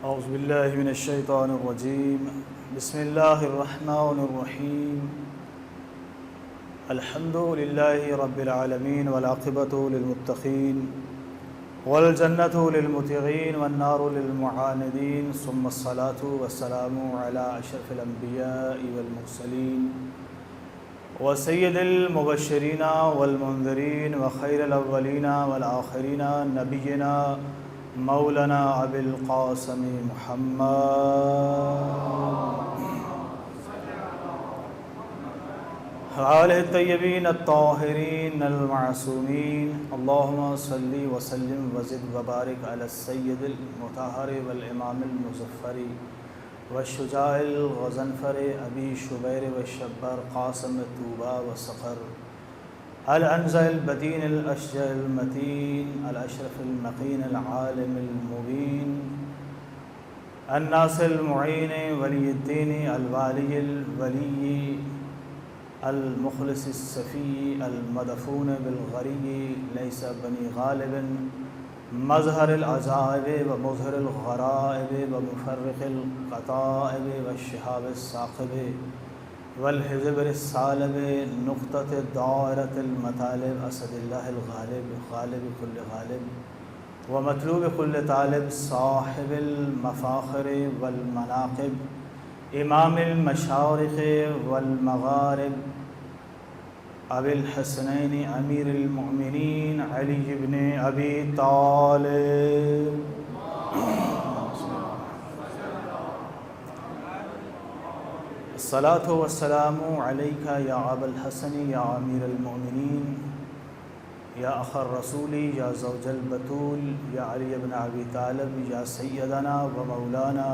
اعوذ باللہ من الشیطان الرجیم بسم اللہ الرحمن الرحیم الحمد للہ رب العالمین والعاقبۃ للمتقین والجنۃ للمتقین والنار للمعاندین ثم الصلاة والسلام علی اشرف الانبیاء والمرسلین وسید المبشرین والمنذرین وخیر الاولین والآخرین نبینا مولانا ابی القاسم محمد آلہ الطیبین الطاہرین المعصومین اللہم صلی وسلم وزد وبارک علی السید المطہر والامام المظفر والشجاع الغضنفر ابی شبیر والشبر قاسم طوبى وصقر العنزہ البدین الاشجع المتین الاشرف المقین العالم المبین الناصر المعین ولی الدین الوالی الولی المخلص الصفی المدفون بالغری لیس بنی غالب مظہر العجائب ومظہر الغرائب ومفرق القطائب والشہاب الثاقب والحزبر الصالب نقطة دائرة المطالب اسد اللہ الغالب غالب كل غالب ومطلوب كل طالب صاحب المفاخر والمناقب امام المشارق والمغارب ابی الحسنین امیر المؤمنین علی بن ابی طالب الصلاة والسلام علیک یا ابا الحسن یا امیر المؤمنین یا اخ الرسول یا زوج البتول یا علی بن ابی طالب یا سیدنا و مولانا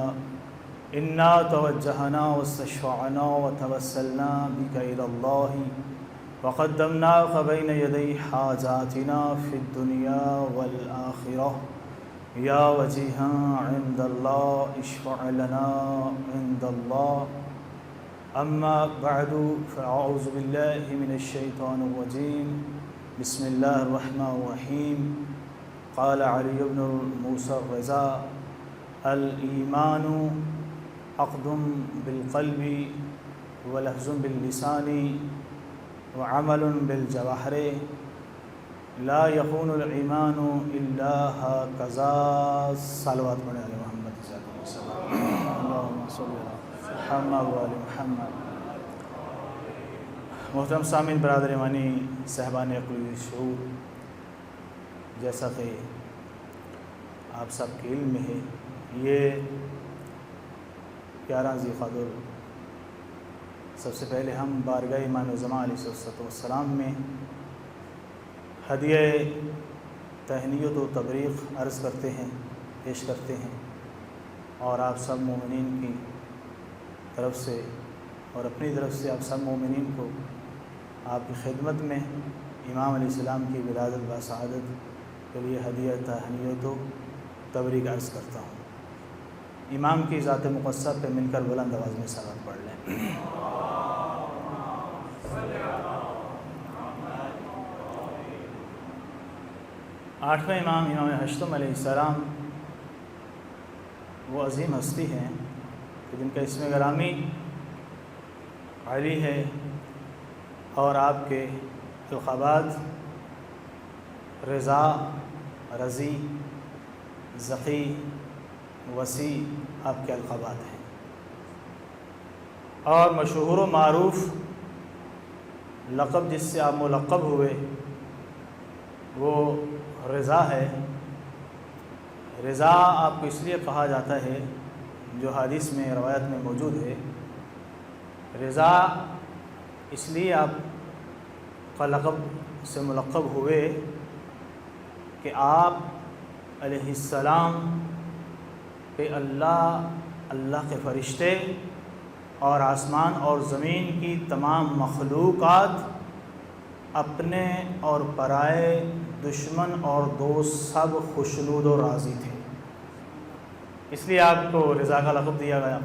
انا توجہنا واستشفعنا وتوسلنا بک الی اللہ وقدمناک بین یدی حاجاتنا فی الدنیا والآخرہ یا وجیہا عند اللہ اشفع لنا عند اللہ اما بعد فاعوذ باللہ من الشیطان الرجیم بسم اللہ الرحمن الرحیم قال علی بن موسیٰ الرضا الایمان عقد بالقلب ولفظ باللسان وعمل بالجوارح لا يكون الایمان الا هكذا صلوات پڑھیں علی محمد صلی اللہ علیہ وسلم اللہم صلی اللہ محمد و آل محمد۔ محترم سامعین برادر ایمانی صاحبان عقلی شعور، جیسا کہ آپ سب کے علم میں ہے، یہ 11 ذی القعدہ سب سے پہلے ہم بارگاہ امام زمان علیہ السلام میں ہدیہ تہنیت و تبریک عرض کرتے ہیں، پیش کرتے ہیں، اور آپ سب مومنین کی طرف سے اور اپنی طرف سے آپ سب مومنین کو آپ کی خدمت میں امام علیہ السلام کی ولادت و سعادت کے لیے ہدیہ تہنیت و تبریک عرض کرتا ہوں۔ امام کی ذات مقدسہ پہ مل کر بلند آواز میں صلوات پڑھ لیں۔ 8واں امام ہشتم علیہ السلام وہ عظیم ہستی ہیں کہ جن کا اسم گرامی علی ہے، اور آپ کے القابات رضا، رضی، ذقی، وسیع آپ کے القابات ہیں، اور مشہور و معروف لقب جس سے آپ ملقب ہوئے وہ رضا ہے۔ رضا آپ کو اس لیے کہا جاتا ہے، جو حدیث میں روایت میں موجود ہے، رضا اس لیے آپ کا لقب سے ملقب ہوئے کہ آپ علیہ السلام پہ اللہ کے فرشتے اور آسمان اور زمین کی تمام مخلوقات اپنے اور پرائے، دشمن اور دوست سب خوشنود و راضی تھے، اس لیے آپ کو رضا کا لقب دیا گیا۔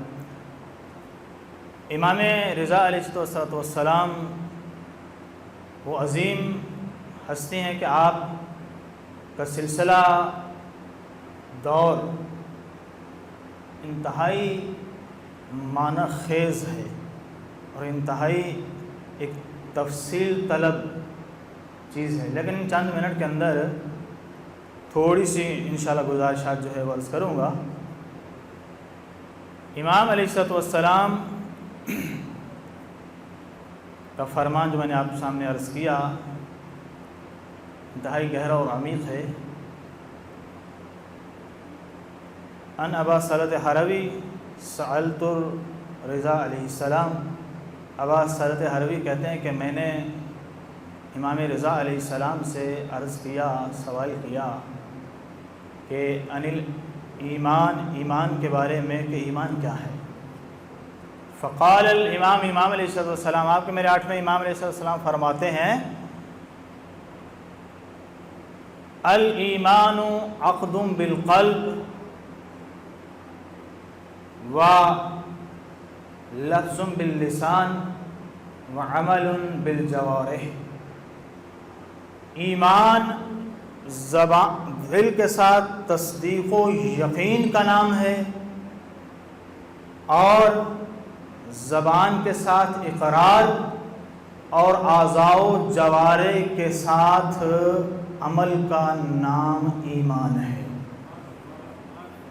امام رضا علیہ السلام وہ عظیم ہستی ہیں کہ آپ کا سلسلہ دور انتہائی معنی خیز ہے اور انتہائی ایک تفصیل طلب چیز ہے، لیکن ان چند منٹ کے اندر تھوڑی سی انشاءاللہ گزارشات جو ہے وہ عرض کروں گا۔ امام علیہ الصلوۃ والسلام کا فرمان جو میں نے آپ کے سامنے عرض کیا انتہائی گہرا اور عمیق ہے۔ ان ابا سلط حروی سألت رضا علیہ السلام، ابا سلط حروی کہتے ہیں کہ میں نے امام رضا علیہ السلام سے عرض کیا، سوال کیا کہ انل ایمان کے بارے میں کہ ایمان کیا ہے۔ فقال امام علیہ السلام، آپ کے میرے 8ویں امام علیہ السلام فرماتے ہیں الایمان عقد بالقلب و لفظ باللسان و عمل بالجوارح۔ ایمان زبان دل کے ساتھ تصدیق و یقین کا نام ہے اور زبان کے ساتھ اقرار اور اعضاء و جوارح کے ساتھ عمل کا نام ایمان ہے۔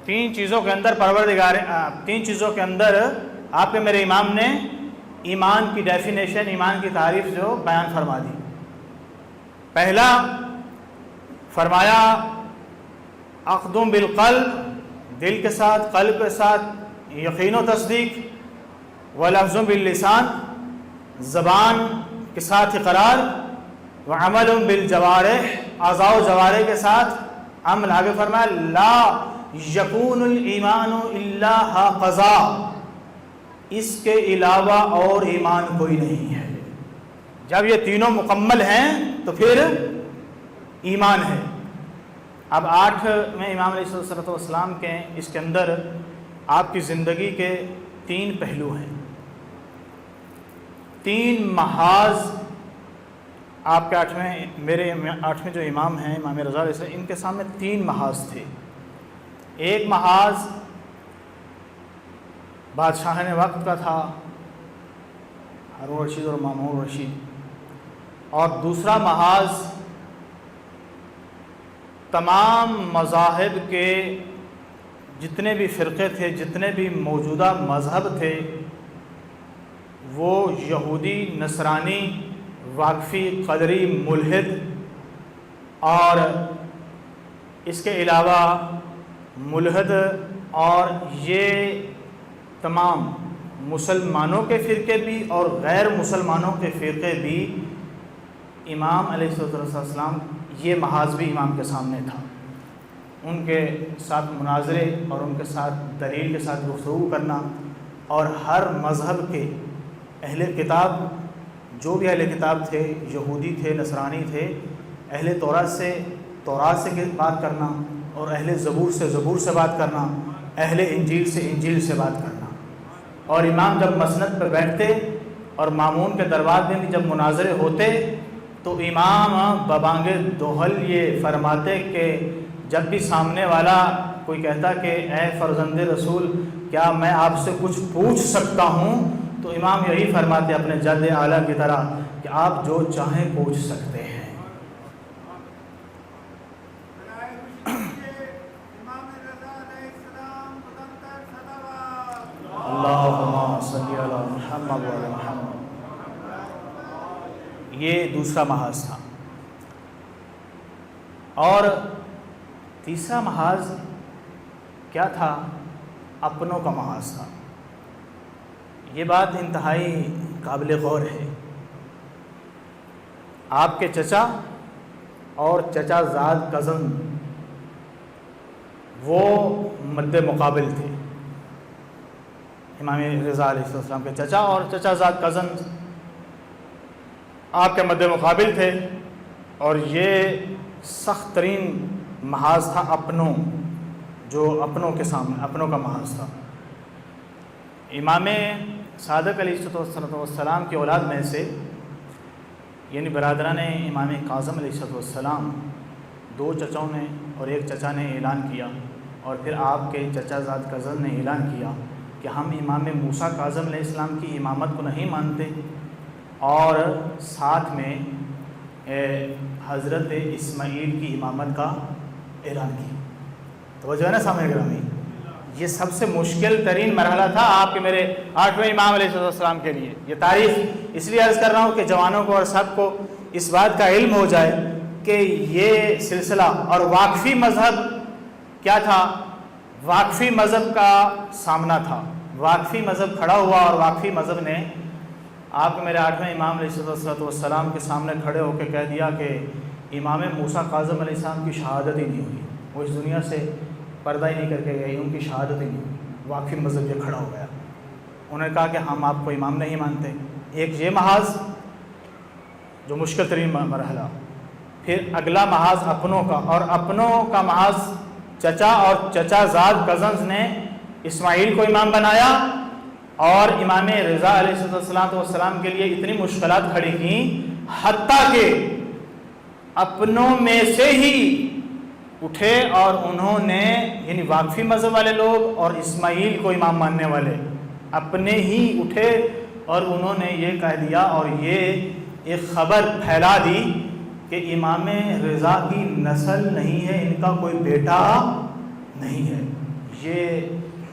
تین چیزوں کے اندر آپ کے میرے امام نے ایمان کی ڈیفینیشن، ایمان کی تعریف جو بیان فرما دی۔ پہلا فرمایا عقد بالقلب، دل کے ساتھ قلب کے ساتھ یقین و تصدیق، ولفظ باللسان، زبان کے ساتھ اقرار، وعمل بالجوارح، اعضاء و جوارح کے ساتھ عمل۔ آگے فرمایا لا یکون الایمان الا ہکذا، اس کے علاوہ اور ایمان کوئی نہیں ہے۔ جب یہ تینوں مکمل ہیں تو پھر ایمان ہے۔ اب 8ویں امام علیہ السلام کے اس کے اندر آپ کی زندگی کے 3 پہلو ہیں، 3 محاذ آپ کے 8ویں جو امام ہیں امام رضا علیہ السلام، ان کے سامنے 3 محاذ تھے۔ ایک محاذ بادشاہان وقت کا تھا، ہارون رشید اور مامون رشید، اور دوسرا محاذ تمام مذاہب کے جتنے بھی فرقے تھے، جتنے بھی موجودہ مذہب تھے، وہ یہودی، نصرانی، واقفی، قدری، ملحد، اور اس کے علاوہ ملحد اور یہ تمام مسلمانوں کے فرقے بھی اور غیر مسلمانوں کے فرقے بھی امام علیہ السلام، یہ محاذ بھی امام کے سامنے تھا۔ ان کے ساتھ مناظرے اور ان کے ساتھ دلیل کے ساتھ گفتگو کرنا، اور ہر مذہب کے اہل کتاب، جو بھی اہل کتاب تھے، یہودی تھے، نصرانی تھے، اہل تورات سے بات کرنا، اور اہل زبور سے بات کرنا، اہل انجیل سے بات کرنا۔ اور امام جب مسند پر بیٹھتے اور مامون کے دربار میں بھی جب مناظرے ہوتے تو امام ببانگ دوہل یہ فرماتے کہ جب بھی سامنے والا کوئی کہتا کہ اے فرزند رسول کیا میں آپ سے کچھ پوچھ سکتا ہوں، تو امام یہی فرماتے اپنے جد اعلیٰ کی طرح کہ آپ جو چاہیں پوچھ سکتے ہیں۔ اللہم صلی علی محمد و علی محمد۔ یہ دوسرا محاذ تھا۔ اور تیسرا محاذ کیا تھا؟ اپنوں کا محاذ تھا۔ یہ بات انتہائی قابل غور ہے۔ آپ کے چچا اور چچا زاد کزن وہ مد مقابل تھے۔ امام رضا علیہ السلام کے چچا اور چچا زاد کزن آپ کے مد مقابل تھے، اور یہ سخت ترین محاذ تھا اپنوں، جو اپنوں کے سامنے اپنوں کا محاذ تھا۔ امام صادق علیہ السلام کی اولاد میں سے، یعنی برادران امام کاظم علیہ السلام، 2 چچاؤں نے اور 1 چچا نے اعلان کیا اور پھر آپ کے چچا زاد کزن نے اعلان کیا کہ ہم امام موسیٰ کاظم علیہ السلام کی امامت کو نہیں مانتے، اور ساتھ میں حضرت اسماعیل کی امامت کا اعلان کیا۔ توجہ ہے نا سامعین گرامی، یہ سب سے مشکل ترین مرحلہ تھا آپ کے میرے 8ویں امام علیہ السلام کے لیے۔ یہ تاریخ اس لیے عرض کر رہا ہوں کہ جوانوں کو اور سب کو اس بات کا علم ہو جائے کہ یہ سلسلہ اور واقفی مذہب کیا تھا۔ واقفی مذہب کا سامنا تھا، واقفی مذہب کھڑا ہوا، اور واقفی مذہب نے آپ کے میرے 8ویں امام علیہ السلام کے سامنے کھڑے ہو کے کہہ دیا کہ امام موسیٰ کاظم علیہ السلام کی شہادت ہی نہیں ہوئی، وہ اس دنیا سے پردہ ہی نہیں کر کے گئی، ان کی شہادت ہی نہیں ہوئی۔ واقفی مذہب یہ کھڑا ہو گیا، انہوں نے کہا کہ ہم آپ کو امام نہیں مانتے۔ ایک یہ محاذ جو مشکل ترین مرحلہ، پھر اگلا محاذ اپنوں کا، اور اپنوں کا محاذ چچا اور چچا زاد کزنز نے اسماعیل کو امام بنایا، اور امام رضا علیہ السلام کے لیے اتنی مشکلات کھڑی کیں، حتیٰ کہ اپنوں میں سے ہی اٹھے اور انہوں نے، یعنی واقفی مذہب والے لوگ اور اسماعیل کو امام ماننے والے اپنے ہی اٹھے اور انہوں نے یہ کہہ دیا اور یہ ایک خبر پھیلا دی کہ امام رضا کی نسل نہیں ہے، ان کا کوئی بیٹا نہیں ہے۔ یہ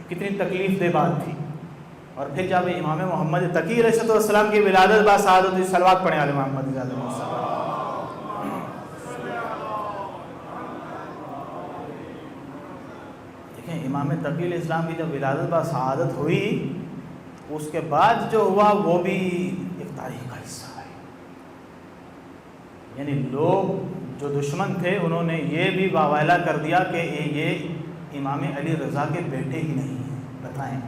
کتنی تکلیف دہ بات تھی۔ اور پھر جب امام محمد تقی علیہ السلام کی ولادت با سعادت، صلوات پڑھیں علی محمد صلی اللہ علیہ وسلم۔ دیکھیں امام تقی علیہ السلام کی جب ولادت با سعادت ہوئی، اس کے بعد جو ہوا وہ بھی ایک تاریخ کا حصہ ہے۔ یعنی لوگ جو دشمن تھے انہوں نے یہ بھی واویلا کر دیا کہ یہ امام علی رضا کے بیٹے ہی نہیں ہیں، بتائیں،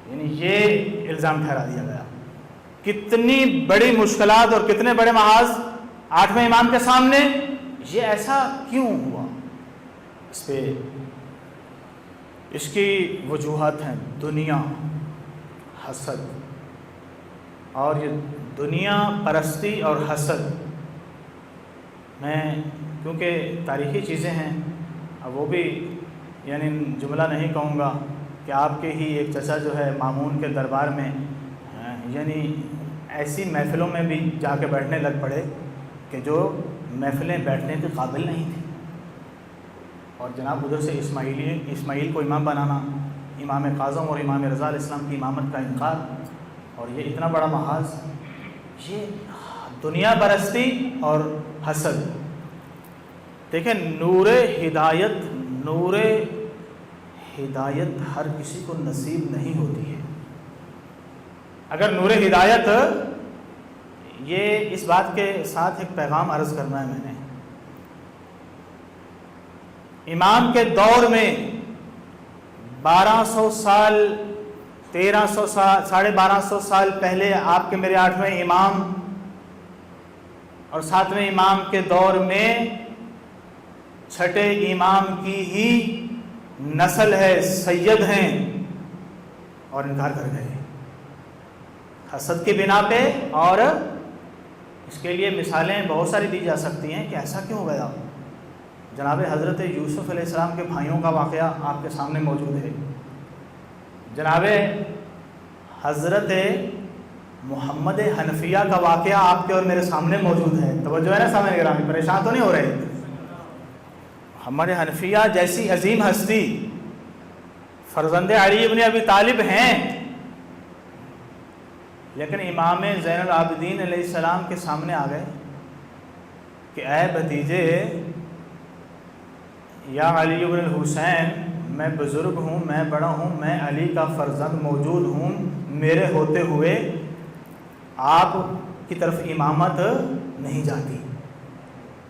یعنی یہ الزام ٹھہرا دیا گیا۔ کتنی بڑی مشکلات اور کتنے بڑے محاذ 8ویں امام کے سامنے، یہ ایسا کیوں ہوا؟ اس پہ اس کی وجوہات ہیں دنیا، حسد، اور یہ دنیا پرستی اور حسد میں، کیونکہ تاریخی چیزیں ہیں، اب وہ بھی یعنی جملہ نہیں کہوں گا کہ آپ کے ہی ایک چچا جو ہے مامون کے دربار میں یعنی ایسی محفلوں میں بھی جا کے بیٹھنے لگ پڑے کہ جو محفلیں بیٹھنے کے قابل نہیں تھیں، اور جناب ادھر سے اسماعیل کو امام بنانا، امام کاظم اور امام رضا علیہ السلام کی امامت کا انکار، اور یہ اتنا بڑا محاذ، یہ دنیا پرستی اور حسد۔ دیکھیں نور ہدایت ہر کسی کو نصیب نہیں ہوتی ہے۔ اگر نور ہدایت، یہ اس بات کے ساتھ ایک پیغام عرض کرنا ہے میں نے، امام کے دور میں 1200 سال 1300 سال 1250 سال پہلے آپ کے میرے 8ویں امام اور 7ویں امام کے دور میں 6ٹھے امام کی ہی نسل ہے، سید ہیں، اور انکار کر گئے حسد کی بنا پہ۔ اور اس کے لیے مثالیں بہت ساری دی جا سکتی ہیں کہ ایسا کیوں ہو گیا۔ جناب حضرت یوسف علیہ السلام کے بھائیوں کا واقعہ آپ کے سامنے موجود ہے، جناب حضرت محمد حنفیہ کا واقعہ آپ کے اور میرے سامنے موجود ہے۔ توجہ ہے نا سامنے گرامی، پریشان تو نہیں ہو رہے؟ محمد حنفیہ جیسی عظیم ہستی فرزند علی ابن ابی طالب ہیں، لیکن امام زین العابدین علیہ السلام کے سامنے آ گئے کہ اے بھتیجے، یا علی ابن الحسین، میں بزرگ ہوں، میں بڑا ہوں، میں علی کا فرزند موجود ہوں، میرے ہوتے ہوئے آپ کی طرف امامت نہیں جاتی۔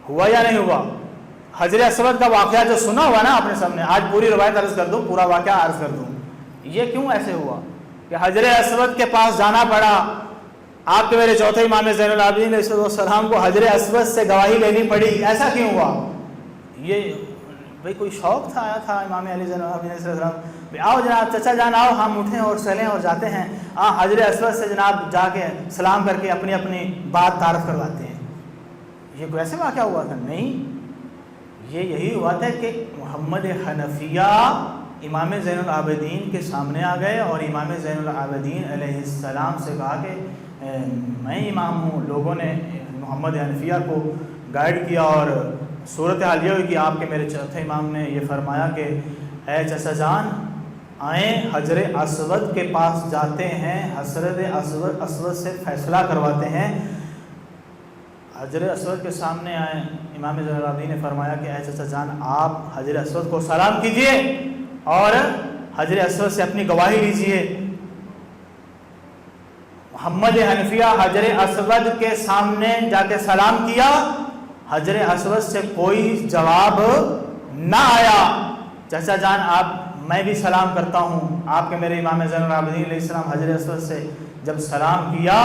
ہوا یا نہیں ہوا؟ حجر اسود کا واقعہ جو سنا ہوا نا آپ نے سامنے، آج پوری روایت عرض کر دوں، پورا واقعہ عرض کر دوں، یہ کیوں ایسے ہوا کہ حجر اسود کے پاس جانا پڑا؟ آپ کے میرے چوتھے امام زین العابدین علیہ السلام کو حجر اسود سے گواہی لینی پڑی، ایسا کیوں ہوا؟ یہ بھئی کوئی شوق تھا، آیا تھا امام علی زین العابدین علیہ السلام، آؤ جناب چچا جان آؤ، ہم اٹھیں اور چلیں اور جاتے ہیں، حجر اسود سے جناب جا کے سلام کر کے اپنی اپنی بات تعارف کرواتے ہیں۔ یہ کوئی ایسے واقعہ ہوا تھا؟ نہیں، یہی ہوا تھا کہ محمد حنفیہ امام زین العابدین کے سامنے آ گئے اور امام زین العابدین علیہ السلام سے کہا کہ میں امام ہوں. لوگوں نے محمد حنفیہ کو گائیڈ کیا اور صورتحال یہ ہوئی کہ آپ کے میرے چوتھے امام نے یہ فرمایا کہ اے چچا جان آئیں حجر اسود کے پاس جاتے ہیں, حضرت اسود سے فیصلہ کرواتے ہیں. حجر اسود کے سامنے آئے. امام زین العابدین نے فرمایا کہ اے چچا جان آپ حجر اسود کو سلام کیجئے اور حجر اسود سے اپنی گواہی لیجئے. محمد حنفیہ حجر اسود کے سامنے جا کے سلام کیا, حجر اسود سے کوئی جواب نہ آیا. چچا جان آپ میں بھی سلام کرتا ہوں. آپ کے میرے امام زین العابدین علیہ السلام حجر اسود سے جب سلام کیا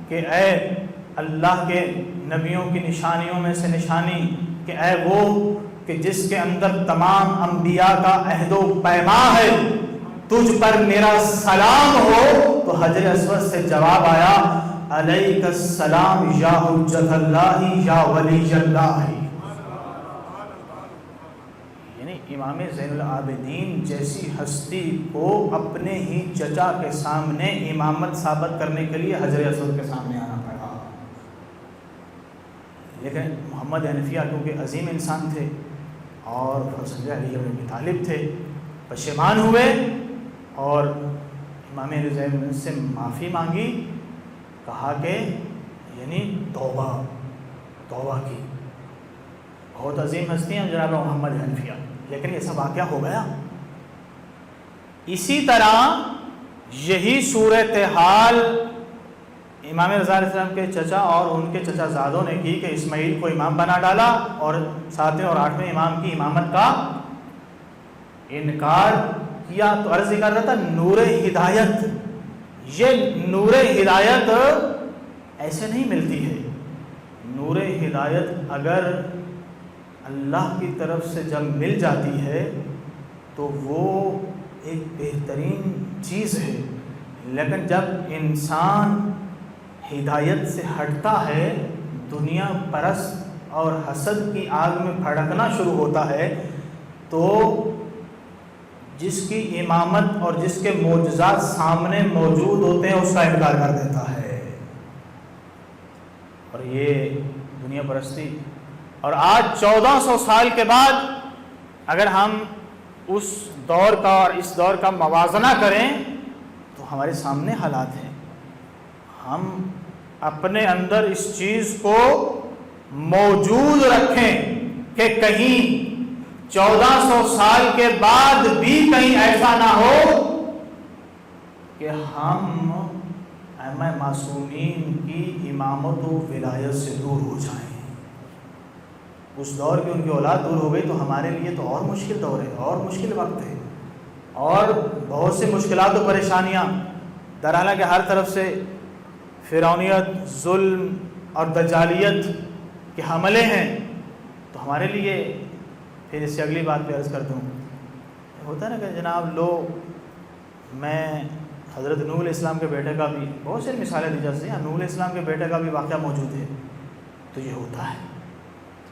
کہ اے اللہ کے نبیوں کی نشانیوں میں سے نشانی, کہ اے وہ کہ جس کے اندر تمام انبیاء کا عہد و پیمان ہے, تجھ پر میرا سلام ہو, تو حجر اسود سے جواب آیا علیک السلام یا حجت اللہ یا ولی اللہ. یعنی امام زین العابدین جیسی ہستی کو اپنے ہی چچا کے سامنے امامت ثابت کرنے کے لیے حجر اسود کے سامنے آنا پڑا. لیکن محمد حنفیہ کیونکہ عظیم انسان تھے اور فرزند علی بن ابی طالب تھے, پشیمان ہوئے اور امام علی زین سے معافی مانگی. کہا کہ یعنی توبہ کی. بہت عظیم ہستی ہیں جناب محمد حنفیہ, لیکن یہ سب واقعہ ہو گیا. اسی طرح یہی صورتحال امام رضا علیہ السلام کے چچا اور ان کے چچا زادوں نے کی کہ اسماعیل کو امام بنا ڈالا اور 7ویں اور 8ویں امام کی امامت کا انکار کیا. تو عرض کر رہا تھا نور ہدایت, یہ نور ہدایت ایسے نہیں ملتی ہے. نور ہدایت اگر اللہ کی طرف سے جب مل جاتی ہے تو وہ ایک بہترین چیز ہے. لیکن جب انسان ہدایت سے ہٹتا ہے, دنیا پرست اور حسد کی آگ میں بھڑکنا شروع ہوتا ہے, تو جس کی امامت اور جس کے معجزات سامنے موجود ہوتے ہیں اس کا انکار کر دیتا ہے. اور یہ دنیا پرستی. اور آج 1400 سال کے بعد اگر ہم اس دور کا اور اس دور کا موازنہ کریں تو ہمارے سامنے حالات ہیں. ہم اپنے اندر اس چیز کو موجود رکھیں کہ کہیں 1400 سال کے بعد بھی کہیں ایسا نہ ہو کہ ہم ائمہ معصومین کی امامت و ولایت سے دور ہو جائیں. اس دور کی ان کی اولاد دور ہو گئی تو ہمارے لیے تو اور مشکل دور ہے, اور مشکل وقت ہے, اور بہت سی مشکلات و پریشانیاں. درحالہ کہ ہر طرف سے فرعونیت, ظلم اور دجالیت کے حملے ہیں, تو ہمارے لیے پھر اس سے اگلی بات پہ عرض کر دوں. ہوتا ہے نا کہ جناب میں حضرت نوح علیہ السلام کے بیٹے کا بھی بہت سی مثالیں دی جاتی ہیں, نوح علیہ السلام کے بیٹے کا بھی واقعہ موجود ہے. تو یہ ہوتا ہے,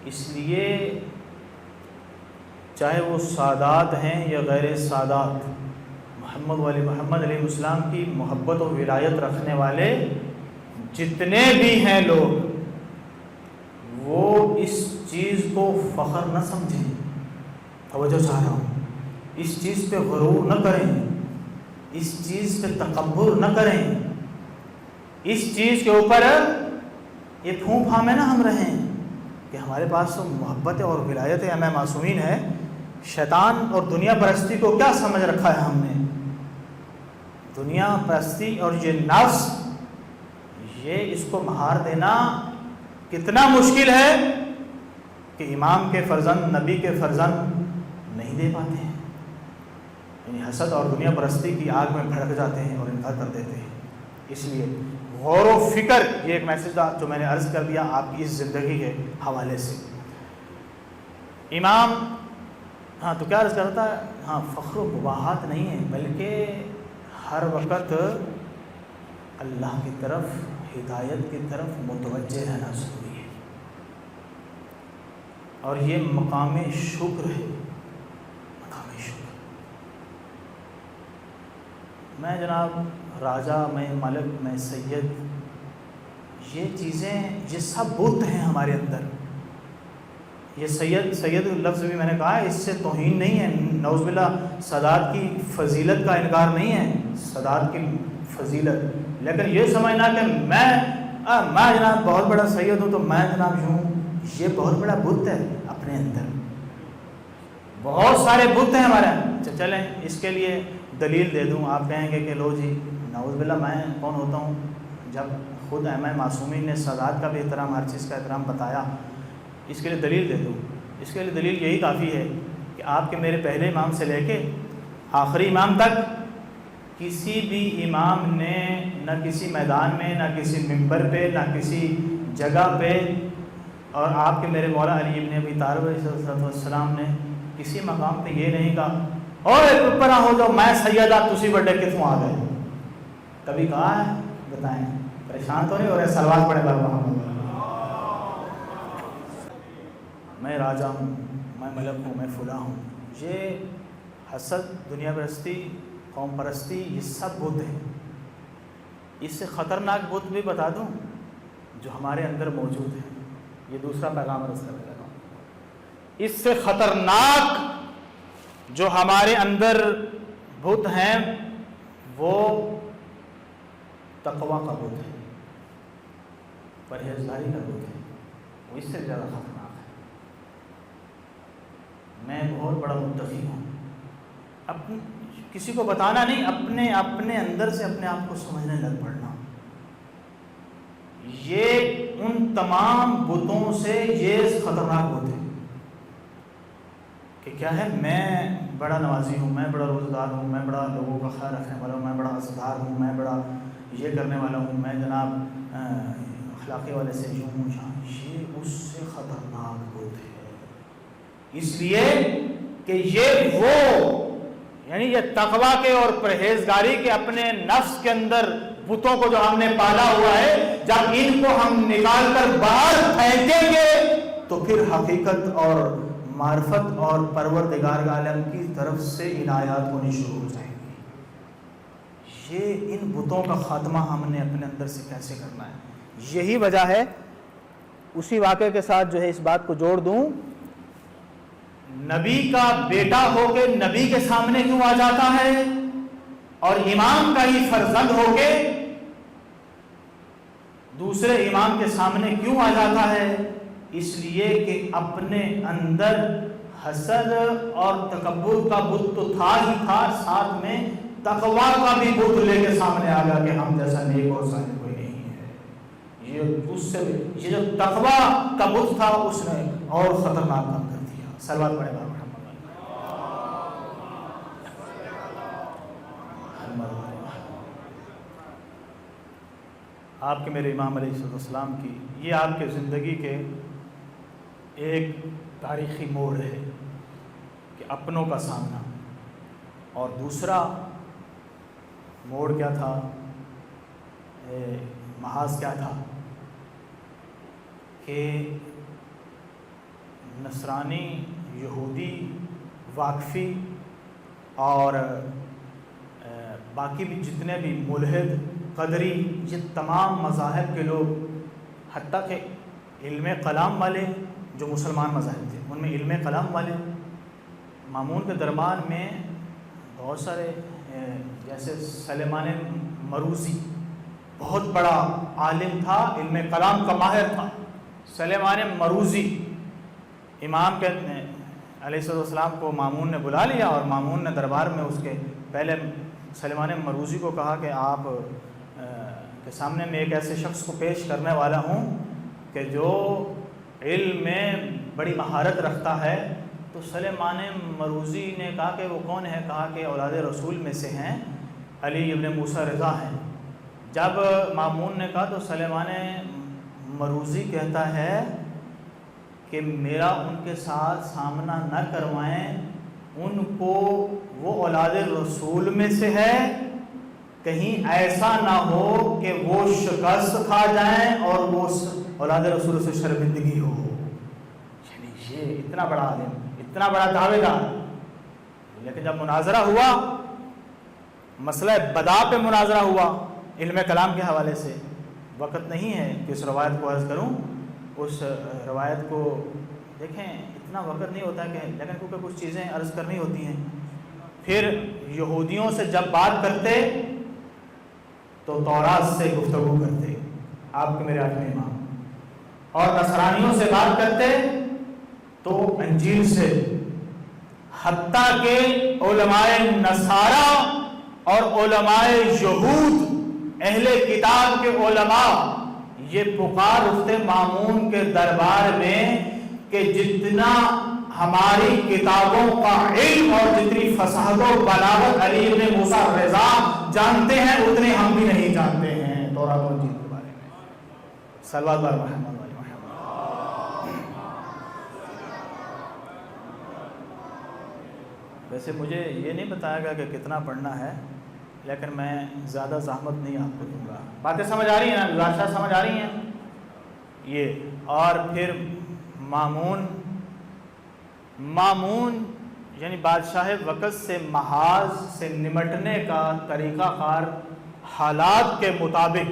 اس لیے چاہے وہ سادات ہیں یا غیر سادات, محمد علیہ السلام کی محبت و ولایت رکھنے والے جتنے بھی ہیں لوگ, وہ اس چیز کو فخر نہ سمجھیں. توجہ چاہ رہا ہوں, اس چیز پہ غرور نہ کریں, اس چیز پہ تکبر نہ کریں, اس چیز کے اوپر یہ پھوں پھاں میں نہ ہم رہیں کہ ہمارے پاس تو محبت اور ولایت ائمہ معصومین ہے. شیطان اور دنیا پرستی کو کیا سمجھ رکھا ہے ہم نے؟ دنیا پرستی اور یہ نفس, یہ اس کو مہار دینا کتنا مشکل ہے کہ امام کے فرزند, نبی کے فرزند نہیں دے پاتے ہیں. یعنی حسد اور دنیا پرستی کی آگ میں بھڑک جاتے ہیں اور انکار کر دیتے ہیں. اس لیے غور و فکر, یہ ایک میسج تھا جو میں نے عرض کر دیا آپ کی اس زندگی کے حوالے سے. امام تو کیا عرض کرتا ہے, فخر و مباحات نہیں ہے, بلکہ ہر وقت اللہ کی طرف, ہدایت کی طرف متوجہ رہنا ضروری ہے. اور یہ مقام شکر ہے، مقام شکر۔ میں جناب راجہ، میں ملک، میں سید، یہ چیزیں یہ سب بت ہیں ہمارے اندر۔ یہ سید لفظ بھی میں نے کہا ہے، اس سے توہین نہیں ہے، نعوذ باللہ سادات کی فضیلت کا انکار نہیں ہے، سادات کی فضیلت، لیکن یہ سمجھنا کہ میں جناب بہت بڑا سید ہوں تو میں جناب یوں، یہ بہت بڑا بت ہے اپنے اندر۔ بہت سارے بت ہیں ہمارے، چلیں اس کے لیے دلیل دے دوں۔ آپ کہیں گے کہ لو جی نعوذ باللہ میں کون ہوتا ہوں، جب خود ائمہ معصومین نے سادات کا بھی احترام، ہر چیز کا احترام بتایا، اس کے لیے دلیل دے دوں۔ اس کے لیے دلیل یہی کافی ہے کہ آپ کے میرے پہلے امام سے لے کے آخری امام تک کسی بھی امام نے نہ کسی میدان میں، نہ کسی منبر پہ، نہ کسی جگہ پہ، اور آپ کے میرے مولا علی ابن ابی طالب علیہ السلام نے کسی مقام پہ یہ نہیں کہا اوے اوپر ہو جاؤ میں سیدہ تسی بڑے کتوں آ گئے، کبھی کہا ہے؟ بتائیں، پریشان تو نہیں ہو رہے؟ سلوات پڑھے بابا محمد۔ میں راجہ ہوں، میں ملک ہوں، میں فلاں ہوں، یہ حسد، دنیا پرستی، قوم پرستی، یہ سب بت ہیں۔ اس سے خطرناک بت بھی بتا دوں جو ہمارے اندر موجود ہے، یہ دوسرا پیغام عرض کرنے لگا ہوں۔ اس سے خطرناک جو ہمارے اندر بت ہیں وہ تقویٰ کا بت ہے، پرہیزگاری کا بت ہے، وہ اس سے زیادہ خطرناک ہے۔ میں بہت بڑا متقی ہوں، کسی کو بتانا نہیں، اپنے اندر سے اپنے آپ کو سمجھنے لگ پڑنا۔ یہ ان تمام بتوں سے یہ خطرناک بت ہے کہ کیا ہے، میں بڑا نمازی ہوں، میں بڑا روزہ دار ہوں، میں بڑا لوگوں کا خیال رکھنے والا ہوں، میں بڑا عزتدار ہوں، میں بڑا یہ کرنے والا ہوں، میں جناب اخلاقی والے سے یوں ہوں جہاں، یہ اس سے خطرناک بت ہے۔ اس لیے کہ یہ وہ یعنی یہ تقویٰ کے اور پرہیزگاری کے اپنے نفس کے اندر بتوں کو جو ہم نے پالا ہوا ہے، جب ان کو ہم نکال کر باہر پھینکیں گے تو پھر حقیقت اور معرفت اور پروردگار عالم کی طرف سے عنایات ہونی شروع ہو جائیں گی۔ یہ ان بتوں کا خاتمہ ہم نے اپنے اندر سے کیسے کرنا ہے، یہی وجہ ہے۔ اسی واقعے کے ساتھ جو ہے اس بات کو جوڑ دوں، نبی کا بیٹا ہو کے نبی کے سامنے کیوں آ جاتا ہے اور امام کا ہی فرزند ہو کے دوسرے امام کے سامنے کیوں آ جاتا ہے؟ اس لیے کہ اپنے اندر حسد اور تکبر کا بت تو تھا ہی تھا، ساتھ میں تقویٰ کا بھی بت لے کے سامنے آ گیا کہ ہم جیسا نیک اور صالح کوئی نہیں ہے۔ یہ جو تقویٰ کا بت تھا اس نے اور خطرناک کام کر دیا۔ صلوات پڑھے بابا محمد۔ آپ کے میرے امام علیہ السلام کی یہ آپ کے زندگی کے ایک تاریخی موڑ ہے کہ اپنوں کا سامنا، اور دوسرا موڑ کیا تھا، محاذ کیا تھا کہ نصرانی، یہودی، واقفی اور باقی بھی جتنے بھی ملحد، قدری، یہ تمام مذاہب کے لوگ، حتیٰ کہ علم کلام والے جو مسلمان مذاہب تھے ان میں علم کلام والے، مامون کے دربار میں بہت سارے، جیسے سلیمان مروزی بہت بڑا عالم تھا، علم کلام کا ماہر تھا، سلیمان مروزی، امام کے علیہ السلام کو مامون نے بلا لیا اور مامون نے دربار میں اس کے پہلے سلیمان مروزی کو کہا کہ آپ کے سامنے میں ایک ایسے شخص کو پیش کرنے والا ہوں کہ جو علم میں بڑی مہارت رکھتا ہے۔ تو سلیمان مروزی نے کہا کہ وہ کون ہے؟ کہا کہ اولاد رسول میں سے ہیں، علی ابن موسیٰ رضا ہیں۔ جب مامون نے کہا تو سلیمان مروزی کہتا ہے کہ میرا ان کے ساتھ سامنا نہ کروائیں، ان کو وہ اولاد رسول میں سے ہے، کہیں ایسا نہ ہو کہ وہ شکست کھا جائیں اور وہ اولاد رسول سے شرمندگی ہو۔ یعنی یہ اتنا بڑا عالم، اتنا بڑا دعوے دار، لیکن جب مناظرہ ہوا، مسئلہ بدا پہ مناظرہ ہوا علم کلام کے حوالے سے، وقت نہیں ہے کہ اس روایت کو عرض کروں، اس روایت کو دیکھیں، اتنا وقت نہیں ہوتا کہ، لیکن کیونکہ کچھ چیزیں عرض کرنی ہوتی ہیں. پھر یہودیوں سے جب بات کرتے تو تورات سے گفتگو کرتے آپ کے میرے 8ویں امام، اور نصرانیوں سے بات کرتے تو انجیل سے، حتیٰ کہ علماء نصارہ اور علماء یہود، اہل کتاب کے علماء یہ پکار اٹھتے مامون کے دربار میں کہ جتنا ہماری کتابوں کا علم اور جتنی فصاحت و بلاغت علی ابن موسیٰ رضا جانتے ہیں اتنے ہم بھی نہیں جانتے ہیں تورات و انجیل کے بارے میں. صلوات بر محمد. ویسے مجھے یہ نہیں بتایا گیا کہ کتنا پڑھنا ہے، لیکن میں زیادہ زحمت نہیں آپ کو دوں گا. باتیں سمجھ آ رہی ہیں نا، گزارشات سمجھ آ رہی ہیں یہ. اور پھر مامون یعنی بادشاہ وقت سے محاذ سے نمٹنے کا طریقہ کار حالات کے مطابق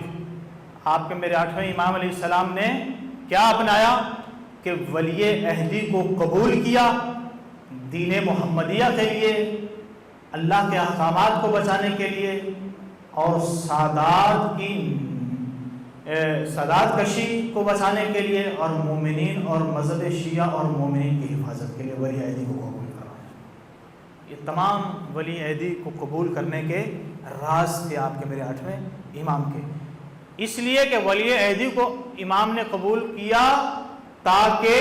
آپ کے میرے 8ویں امام علیہ السلام نے کیا اپنایا کہ ولی عہدی کو قبول کیا دین محمدیہ کے لیے، اللہ کے احکامات کو بچانے کے لیے، اور سادات کشی کو بچانے کے لیے، اور مومنین اور مذہب شیعہ اور مومنین کی حفاظت کے لیے ولی عہدی کو قبول کرا. یہ تمام ولی عہدی کو قبول کرنے کے راز تھے آپ کے میرے 8ویں امام کے. اس لیے کہ ولی عہدی کو امام نے قبول کیا تاکہ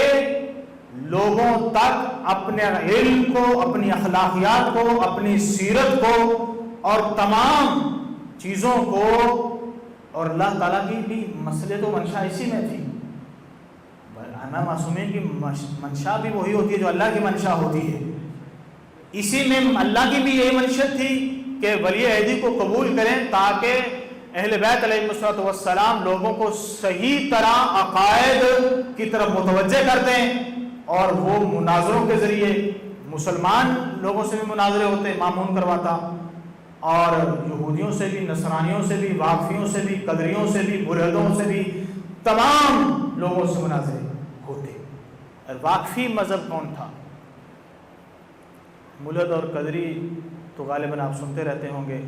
لوگوں تک اپنے علم کو، اپنی اخلاقیات کو، اپنی سیرت کو اور تمام چیزوں کو، اور اللہ تعالیٰ کی بھی مسئلے تو منشا اسی میں تھی. امام معصومین کی منشا بھی وہی ہوتی ہے جو اللہ کی منشا ہوتی ہے. اسی میں اللہ کی بھی یہی منشت تھی کہ ولی عہدی کو قبول کریں تاکہ اہل بیت علیہ السلام لوگوں کو صحیح طرح عقائد کی طرف متوجہ کر دیں، اور وہ مناظروں کے ذریعے مسلمان لوگوں سے بھی مناظرے ہوتے، مامون کرواتا، اور یہودیوں سے بھی، نصرانیوں سے بھی، واقفیوں سے بھی، قدریوں سے بھی، ملحدوں سے بھی، تمام لوگوں سے مناظرے ہوتے. اور واقفی مذہب کون تھا؟ ملحد اور قدری تو غالباً آپ سنتے رہتے ہوں گے،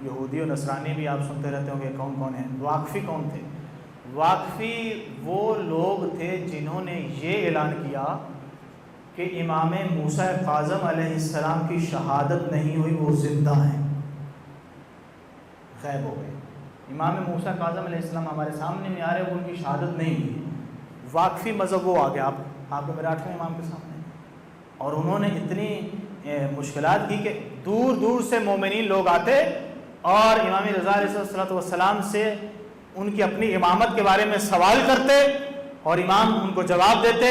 یہودی اور نصرانی بھی آپ سنتے رہتے ہوں گے. کون کون ہیں؟ واقفی کون تھے؟ واقفی وہ لوگ تھے جنہوں نے یہ اعلان کیا کہ امام موسیٰ کاظم علیہ السلام کی شہادت نہیں ہوئی، وہ زندہ ہیں، غائب ہو گئے. امام موسیٰ کاظم علیہ السلام ہمارے سامنے میں آ رہے، وہ ان کی شہادت نہیں ہوئی. واقفی مذہب وہ آ گیا آپ کے میرے 8ویں امام کے سامنے، اور انہوں نے اتنی مشکلات کی کہ دور دور سے مومنین لوگ آتے اور امام رضا علیہ السلام سے ان کی اپنی امامت کے بارے میں سوال کرتے، اور امام ان کو جواب دیتے،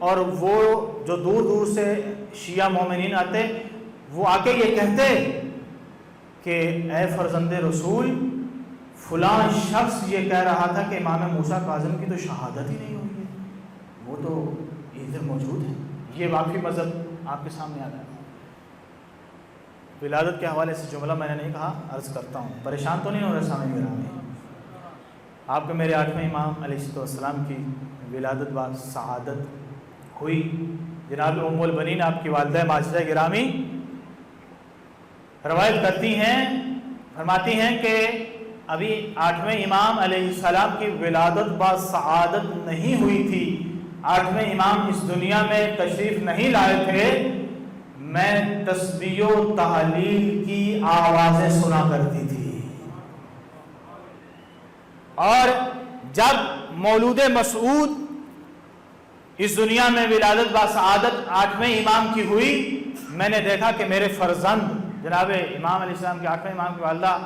اور وہ جو دور دور سے شیعہ مومنین آتے وہ آ کے یہ کہتے کہ اے فرزند رسول، فلاں شخص یہ کہہ رہا تھا کہ امام موسیٰ کاظم کی تو شہادت ہی نہیں ہوئی ہے، وہ تو ادھر موجود ہے. یہ واقعی مذہب آپ کے سامنے آ رہا ہے. ولادت کے حوالے سے جملہ میں نے نہیں کہا، عرض کرتا ہوں، پریشان تو نہیں ہو رہے سامنے گرامی. آپ کے میرے 8ویں امام علیہ السلام کی ولادت بعد سعادت ہوئی. جناب ام البنین آپ کی والدہ ماجدہ گرامی روایت کرتی ہیں، فرماتی ہیں کہ ابھی 8ویں امام علیہ السلام کی ولادت بعد سعادت نہیں ہوئی تھی، 8ویں امام اس دنیا میں تشریف نہیں لائے تھے، میں تسبیح و تحلیل کی آوازیں سنا کرتی تھی. اور جب مولود مسعود اس دنیا میں ولادت با سعادت 8ویں امام کی ہوئی، میں نے دیکھا کہ میرے فرزند، جناب امام علیہ السلام کے 8ویں امام کی والدہ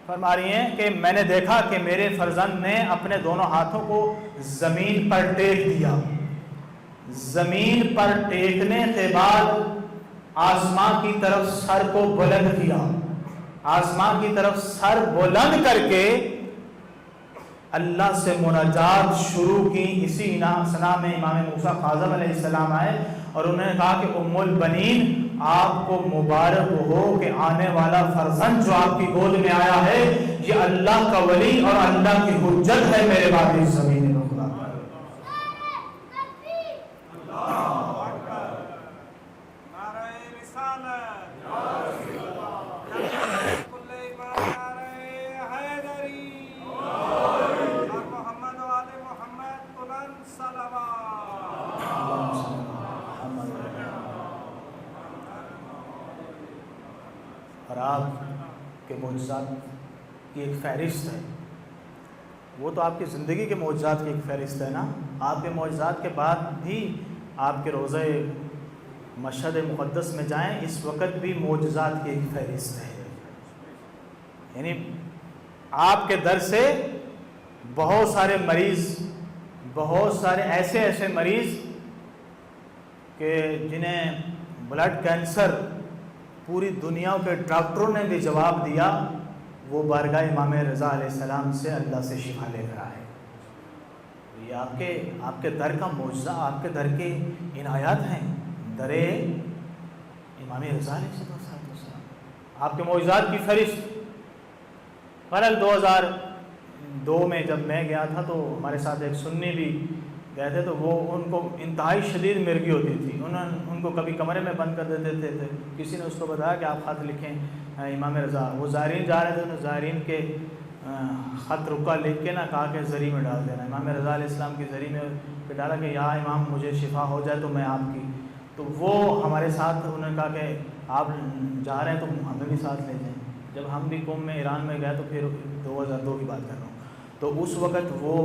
فرما رہی ہیں کہ میں نے دیکھا کہ میرے فرزند نے اپنے دونوں ہاتھوں کو زمین پر ٹیک دیا. زمین پر ٹیکنے کے بعد آسمان کی طرف سر کو بلند کیا، آسمان کی طرف سر بلند کر کے اللہ سے مناجات شروع کی. اسی اثنا میں امام موسیٰ کاظم علیہ السلام آئے اور انہوں نے کہا کہ ام البنین آپ کو مبارک ہو کہ آنے والا فرزند جو آپ کی گود میں آیا ہے یہ اللہ کا ولی اور اللہ کی حجت ہے میرے بعد اس زمین میں خدا کا۔ اور آپ کے معجزات کی ایک فہرست ہے، وہ تو آپ کی زندگی کے معجزات کی ایک فہرست ہے نا، آپ کے معجزات کے بعد بھی آپ کے روضہ مشہد مقدس میں جائیں، اس وقت بھی معجزات کی ایک فہرست ہے۔ یعنی آپ کے در سے بہت سارے مریض، بہت سارے ایسے مریض کہ جنہیں بلڈ کینسر پوری دنیا کے ڈاکٹروں نے بھی جواب دیا، وہ بارگاہ امام رضا علیہ السلام سے اللہ سے شفا لے کر آئے۔ یہ آپ کے در کا معجزہ، آپ کے در کے عنایات ہیں، در امام رضا علیہ السلام، آپ کے معجزات کی فہرست۔ بہرحال 2002 میں جب میں گیا تھا تو ہمارے ساتھ ایک سنی بھی گئے تھے، تو وہ ان کو انتہائی شدید مرگی ہوتی تھی، ان کو کبھی کمرے میں بند کر دیتے تھے۔ کسی نے اس کو بتایا کہ آپ خط لکھیں امام رضا، وہ زائرین جا رہے تھے تو زائرین کے خط رکا لکھ کے نا کہا کہ زری میں ڈال دینا، امام رضا علیہ السلام کی زری میں ڈالا کہ یا امام مجھے شفا ہو جائے تو میں آپ کی، تو وہ ہمارے ساتھ انہوں نے کہا کہ آپ جا رہے ہیں تو ہمیں بھی ساتھ لے جائیں۔ جب ہم بھی قوم میں ایران میں گئے تو پھر 2002 کی بات کر رہا ہوں، تو اس وقت وہ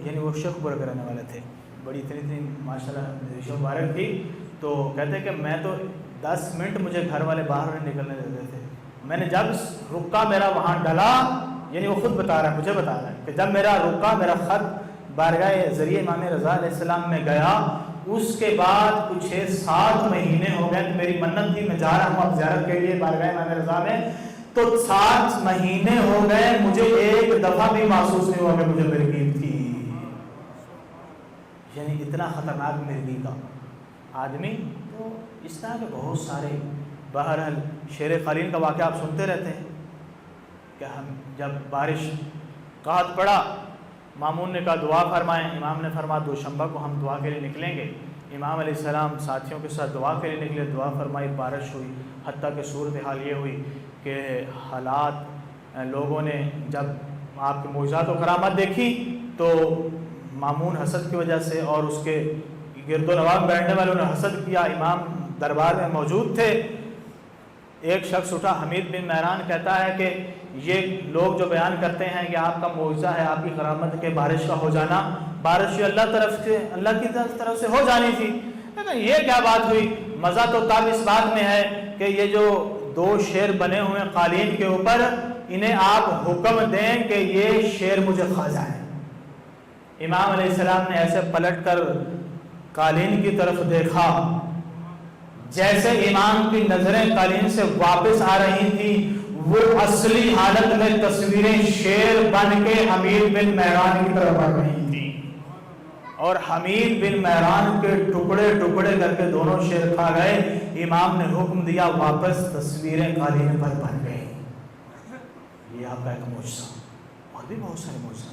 یعنی وہ شیخ پورہ کرنے والے تھے، بڑی اتنی ماشاء اللہ مبارک تھی، تو کہتے کہ میں تو 10 منٹ مجھے گھر والے باہر نہیں نکلنے دیتے تھے، میں نے جب رکا میرا وہاں ڈلا، یعنی وہ خود بتا رہا ہے، مجھے بتا رہا ہے کہ جب میرا رکا میرا خط بارگاہ ذریعے امام رضا علیہ السلام میں گیا، اس کے بعد کچھ 7 مہینے ہو گئے، میری منت تھی میں جا رہا ہوں اب زیارت کے لیے بارگاہ امام رضا میں، تو 7 مہینے ہو گئے مجھے ایک دفعہ بھی محسوس نہیں ہوا کہ مجھے مرگی تھی۔ یعنی اتنا خطرناک مرگی کا آدمی۔ تو اس طرح کے بہت سارے، بہرحال شیر قالین کا واقعہ آپ سنتے رہتے ہیں کہ ہم جب بارش قحط پڑا، مامون نے کہا دعا فرمائیں، امام نے فرمایا دوشنبہ کو ہم دعا کے لیے نکلیں گے، امام علیہ السلام ساتھیوں کے ساتھ دعا کے لیے نکلے، دعا فرمائی، بارش ہوئی، حتیٰ کہ صورتحال یہ ہوئی کہ حالات، لوگوں نے جب آپ کے معجزات و کرامات دیکھی تو مامون حسد کی وجہ سے اور اس کے گرد و نواح بیٹھنے والوں نے حسد کیا، امام دربار میں موجود تھے۔ ایک شخص اٹھا، حمید بن مہران کہتا ہے کہ یہ لوگ جو بیان کرتے ہیں کہ آپ کا معجزہ ہے آپ کی کرامت کے بارش کا ہو جانا، بارش اللہ کی طرف سے ہو جانی تھی، لیکن یہ کیا بات ہوئی؟ مزہ تو تب اس بات میں ہے کہ یہ جو 2 شیر بنے ہوئے قالین کے اوپر، انہیں آپ حکم دیں کہ یہ شیر مجھے کھا جائیں۔ امام علیہ السلام نے ایسے پلٹ کر قالین کی طرف دیکھا، جیسے امام کی نظریں قالین سے واپس آ رہی تھی، وہ اصلی حالت میں تصویریں شیر بن کے حمید بن مہران کی طرف آ رہی تھی، اور حمید بن مہران کے ٹکڑے ٹکڑے کر کے دونوں شیر کھا گئے۔ امام نے حکم دیا واپس تصویریں قالین پر بن گئی۔ یہ آپ کا ایک معجزہ، اور بھی بہت سارے معجزہ۔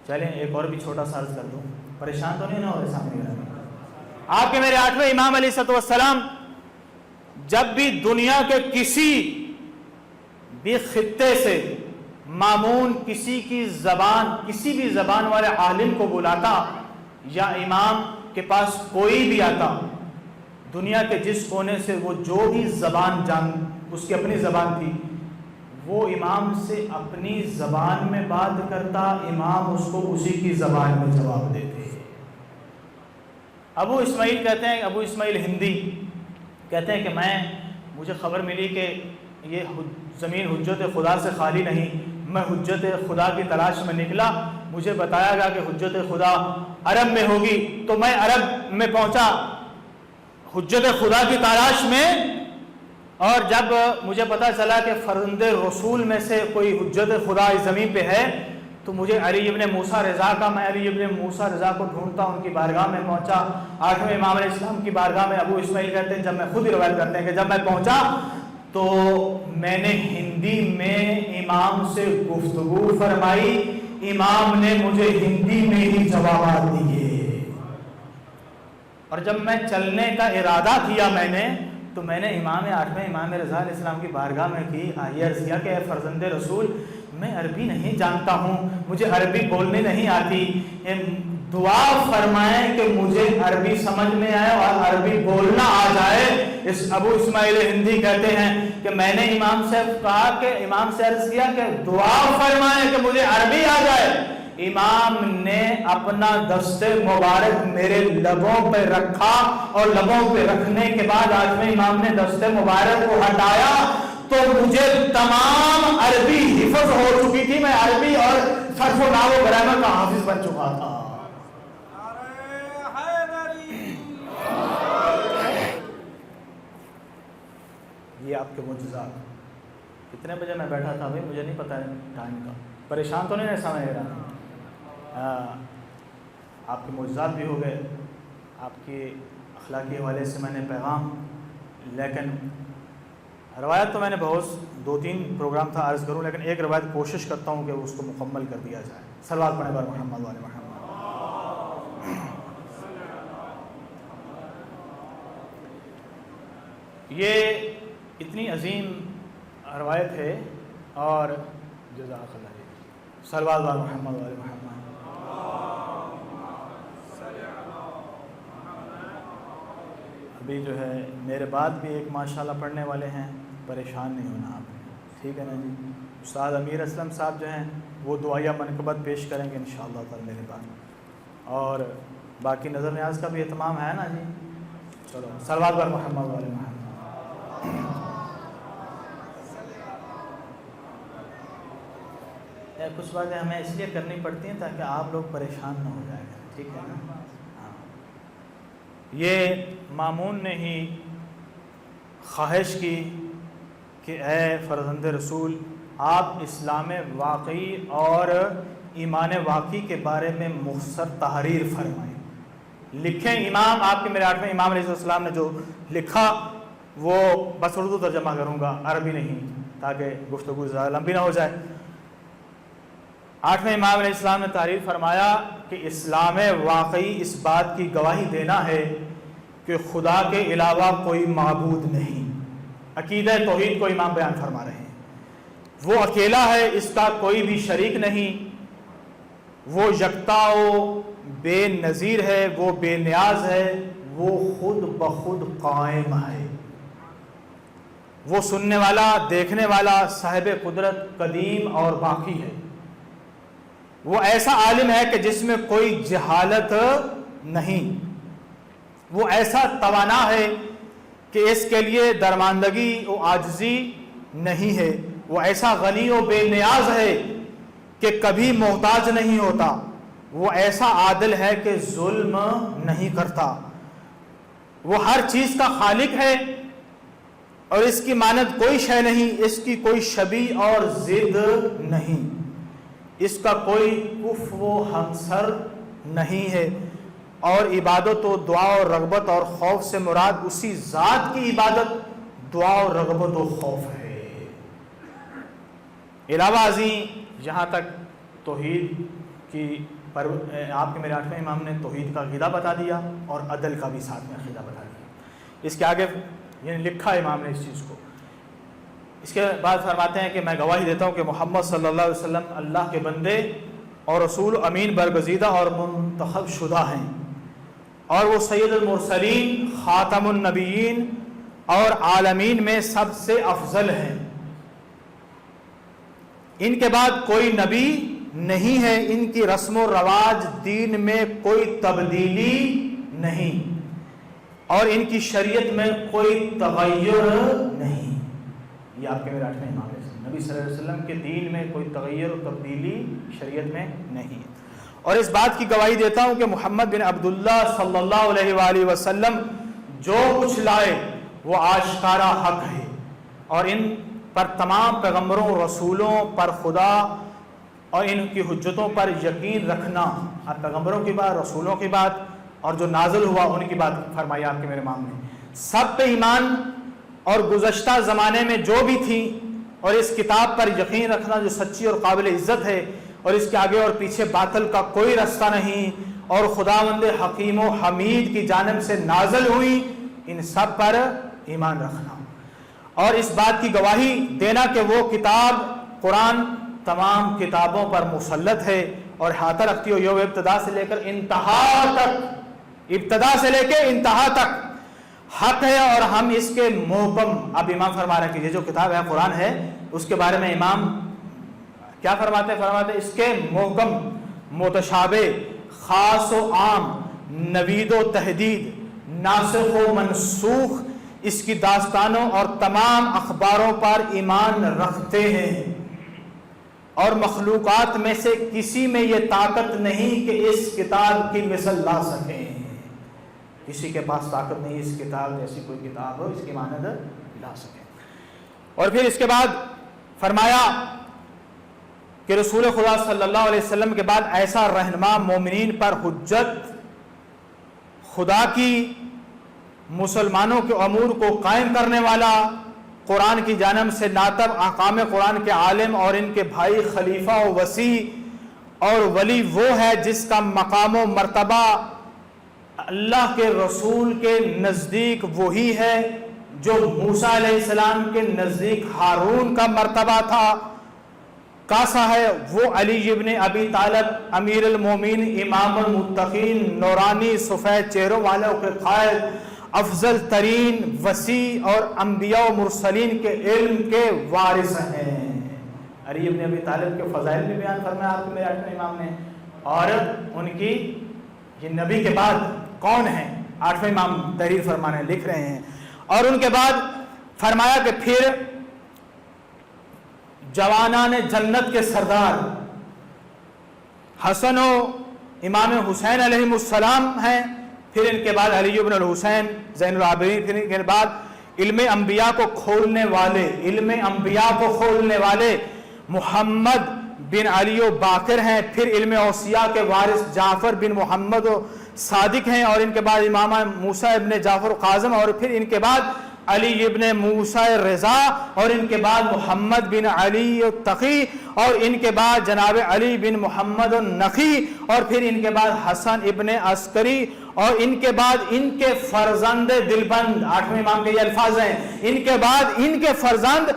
چلیں ایک اور بھی چھوٹا سا عرض کر دوں، پریشان تو نہیں نہ ہو رہے سامنے؟ آپ کے میرے 8ویں امام علیہ السلام جب بھی دنیا کے کسی بھی خطے سے مامون کسی کی زبان، کسی بھی زبان والے عالم کو بلاتا یا امام کے پاس کوئی بھی آتا، دنیا کے جس کونے سے وہ جو بھی زبان اس کی اپنی زبان تھی، وہ امام سے اپنی زبان میں بات کرتا، امام اس کو اسی کی زبان میں جواب دیتے۔ ابو اسماعیل کہتے ہیں، ابو اسماعیل ہندی کہتے ہیں کہ مجھے خبر ملی کہ یہ زمین حجت خدا سے خالی نہیں، میں حجت خدا کی تلاش میں نکلا، مجھے بتایا گیا کہ حجت خدا عرب میں ہوگی، تو میں عرب میں پہنچا حجت خدا کی تلاش میں، اور جب مجھے پتا چلا کہ فرزند رسول میں سے کوئی حجت خدا اس زمین پہ ہے، تو مجھے علی ابن موسیٰ رضا کا، میں علی ابن موسیٰ رضا کو ڈھونڈتا، ان کی بارگاہ میں پہنچا۔ 8ویں امام علیہ السلام کی بارگاہ میں ابو اسماعیل کہتے ہیں جب میں خود ہی روایت کرتے ہیں کہ جب میں پہنچا تو میں نے ہندی میں امام سے گفتگو فرمائی، امام نے مجھے ہندی میں ہی جوابات دیے، اور جب میں چلنے کا ارادہ کیا تو میں نے امام 8ویں امام رضا علیہ السلام کی بارگاہ میں کی عرض کیا کہ اے فرزند رسول، میں عربی نہیں جانتا ہوں، مجھے عربی بولنے نہیں آتی، دعا فرمائیں کہ مجھے عربی سمجھ میں آئے اور عربی بولنا آ جائے۔ اس ابو اسماعیل ہندی کہتے ہیں کہ میں نے امام سے کہا کہ امام سے عرض کیا کہ دعا فرمائیں کہ مجھے عربی آ جائے۔ امام نے اپنا دست مبارک میرے لبوں پہ رکھا، اور لبوں پہ رکھنے کے بعد 8ویں امام نے دست مبارک کو ہٹایا تو مجھے تمام عربی حفظ ہو چکی تھی، میں عربی اور صرف و نحو و گرامر کا حافظ بن چکا تھا۔ یہ آپ کے معجزات۔ کتنے بجے میں بیٹھا تھا بھائی مجھے نہیں پتا ہے ٹائم کا، پریشان تو نہیں سمجھ رہا؟ آپ کے معجزات بھی ہو گئے، آپ کے اخلاقی حوالے سے میں نے پیغام، لیکن روایت تو میں نے بہت 2-3 پروگرام تھا عرض کروں، لیکن ایک روایت کوشش کرتا ہوں کہ اس کو مکمل کر دیا جائے۔ صلوات پڑھیں بر محمد والے محمد۔ یہ اتنی عظیم روایت ہے، اور جزاک اللہ خیر، صلوات بر محمد والے محمد۔ ابھی جو ہے میرے بعد بھی ایک ماشاءاللہ پڑھنے والے ہیں، پریشان نہیں ہونا آپ نے، ٹھیک ہے نا جی؟ استاد امیر اسلم صاحب جو ہیں وہ دعائیہ منقبت پیش کریں گے انشاءاللہ تعالی میرے بعد، اور باقی نظر نیاز کا بھی اہتمام ہے نا جی؟ چلو صلوات بر محمد والے محمد۔ کچھ باتیں ہمیں اس لیے کرنی پڑتی ہیں تاکہ آپ لوگ پریشان نہ ہو جائیں گے، ٹھیک ہے نا؟ ہاں، یہ مامون نے ہی خواہش کی کہ اے فرزند رسول، آپ اسلام واقعی اور ایمان واقعی کے بارے میں مختصر تحریر فرمائیں، لکھیں۔ امام آپ کے میرے 8ویں امام علیہ السلام نے جو لکھا وہ بس اردو ترجمہ کروں گا، عربی نہیں، تاکہ گفتگو زیادہ لمبی نہ ہو جائے۔ 8ویں امام علیہ السلام نے تحریر فرمایا کہ اسلام واقعی اس بات کی گواہی دینا ہے کہ خدا کے علاوہ کوئی معبود نہیں۔ عقیدہ توحید کو امام بیان فرما رہے ہیں، وہ اکیلا ہے، اس کا کوئی بھی شریک نہیں، وہ یکتا و بے نظیر ہے، وہ بے نیاز ہے، وہ خود بخود قائم ہے، وہ سننے والا، دیکھنے والا، صاحب قدرت، قدیم اور باقی ہے، وہ ایسا عالم ہے کہ جس میں کوئی جہالت نہیں، وہ ایسا توانا ہے کہ اس کے لیے درماندگی و عاجزی نہیں ہے، وہ ایسا غنی و بے نیاز ہے کہ کبھی محتاج نہیں ہوتا، وہ ایسا عادل ہے کہ ظلم نہیں کرتا، وہ ہر چیز کا خالق ہے اور اس کی مانند کوئی شے نہیں، اس کی کوئی شبیہ اور ضد نہیں، اس کا کوئی کف و ہمسر نہیں ہے، اور عبادت و دعا و رغبت اور خوف سے مراد اسی ذات کی عبادت، دعا و رغبت و خوف ہے۔ علاوہ ازیں یہاں تک توحید کی آپ کے میرے 8ویں امام نے توحید کا عقیدہ بتا دیا اور عدل کا بھی ساتھ میں عقیدہ بتا دیا۔ اس کے آگے یعنی لکھا امام نے اس چیز کو، اس کے بعد فرماتے ہیں کہ میں گواہی دیتا ہوں کہ محمد صلی اللہ علیہ وسلم اللہ کے بندے اور رسول امین برگزیدہ اور منتخب شدہ ہیں، اور وہ سید المرسلین، خاتم النبیین اور عالمین میں سب سے افضل ہیں، ان کے بعد کوئی نبی نہیں ہے، ان کی رسم و رواج دین میں کوئی تبدیلی نہیں، اور ان کی شریعت میں کوئی تغیر نہیں۔ یہ آپ کے میرے 8ویں امام ہے، نبی صلی اللہ علیہ وسلم کے دین میں کوئی تغیر و تبدیلی شریعت میں نہیں ہے، اور اس بات کی گواہی دیتا ہوں کہ محمد بن عبداللہ صلی اللہ علیہ وآلہ وسلم جو کچھ لائے وہ آشکارا حق ہے، اور ان پر تمام پیغمبروں رسولوں پر خدا اور ان کی حجتوں پر یقین رکھنا، آپ پیغمبروں کی بات، رسولوں کی بات اور جو نازل ہوا ان کی بات فرمائی آپ کے میرے امام نے، سب پہ ایمان اور گزشتہ زمانے میں جو بھی تھی اور اس کتاب پر یقین رکھنا جو سچی اور قابل عزت ہے اور اس کے آگے اور پیچھے باطل کا کوئی رستہ نہیں اور خداوند حکیم و حمید کی جانب سے نازل ہوئی، ان سب پر ایمان رکھنا اور اس بات کی گواہی دینا کہ وہ کتاب قرآن تمام کتابوں پر مسلط ہے اور احاطہ رکھتی ہو، یہ ابتدا سے لے کر انتہا تک، ابتدا سے لے کے انتہا تک حق ہے اور ہم اس کے محکم، اب امام فرما رہے ہیں کہ یہ جو کتاب ہے قرآن ہے اس کے بارے میں امام کیا فرماتے ہیں؟ فرماتے ہیں اس کے محکم، متشابہ، خاص و عام، نوید و تحدید، ناسخ و منسوخ، اس کی داستانوں اور تمام اخباروں پر ایمان رکھتے ہیں اور مخلوقات میں سے کسی میں یہ طاقت نہیں کہ اس کتاب کی مثل لا سکیں، کسی کے پاس طاقت نہیں اس کتاب جیسی کوئی کتاب ہو اس کی مانند لا سکے۔ اور پھر اس کے بعد فرمایا کہ رسول خدا صلی اللہ علیہ وسلم کے بعد ایسا رہنما مومنین پر حجت، خدا کی مسلمانوں کے امور کو قائم کرنے والا، قرآن کی جانب سے ناطب احکام قرآن کے عالم اور ان کے بھائی خلیفہ و وسیع اور ولی وہ ہے جس کا مقام و مرتبہ اللہ کے رسول کے نزدیک وہی ہے جو موسیٰ علیہ السلام کے نزدیک ہارون کا مرتبہ تھا، کاسا ہے وہ علی ابن ابی طالب امیر المومنین، امام المتقین، نورانی سفید چہروں والوں کے قائد، افضل ترین وسیع اور انبیاء و مرسلین کے علم کے وارث ہیں۔ علی ابن ابی طالب کے فضائل بھی بیان فرمایا آپ کے میرے آٹھویں امام نے، اور ان کی یہ نبی کے بعد کون ہیں، آٹھویں امام تحریر فرمانے لکھ رہے ہیں۔ اور ان کے بعد فرمایا کہ پھر جوانان جنت کے سردار حسن و امام حسین علیہ السلام ہیں، پھر ان کے بعد علی بن الحسین زین العابدین، پھر ان کے بعد علم انبیاء کو کھولنے والے، علم انبیاء کو کھولنے والے محمد بن علی و باقر ہیں، پھر علم اوصیاء کے وارث جعفر بن محمد و صادق ہیں، اور ان کے بعد امام موسیٰ ابن جعفر قاظم، اور پھر ان کے بعد علی ابن موسیٰ رضا، اور ان کے بعد محمد بن علی التقی، اور ان کے بعد جناب علی بن محمد النقی، اور پھر ان کے بعد حسن ابن عسکری، اور ان کے بعد ان کے فرزند دلبند، آٹھویں امام کے یہ الفاظ ہیں، ان کے بعد ان کے فرزند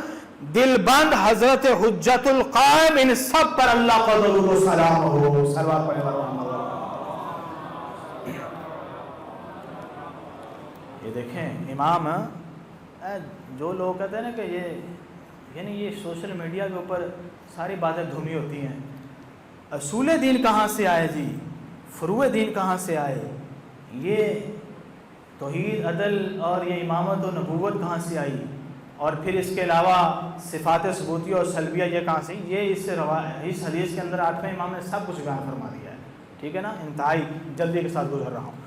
دلبند حضرت حجت القائم، ان سب پر اللہ کا درود و سلام ہو، سلوات پڑھیں محمد۔ یہ دیکھیں امام، جو لوگ کہتے ہیں نا کہ یہ سوشل میڈیا کے اوپر ساری باتیں دھومی ہوتی ہیں، اصول دین کہاں سے آئے جی، فروع دین کہاں سے آئے، یہ توحید عدل اور یہ امامت و نبوت کہاں سے آئی، اور پھر اس کے علاوہ صفات ثبوتیہ اور سلبیہ یہ کہاں سے، یہ اس حدیث کے اندر آٹھویں امام نے سب کچھ بیان فرما دیا ہے، ٹھیک ہے نا، انتہائی جلدی کے ساتھ گزر رہا ہوں،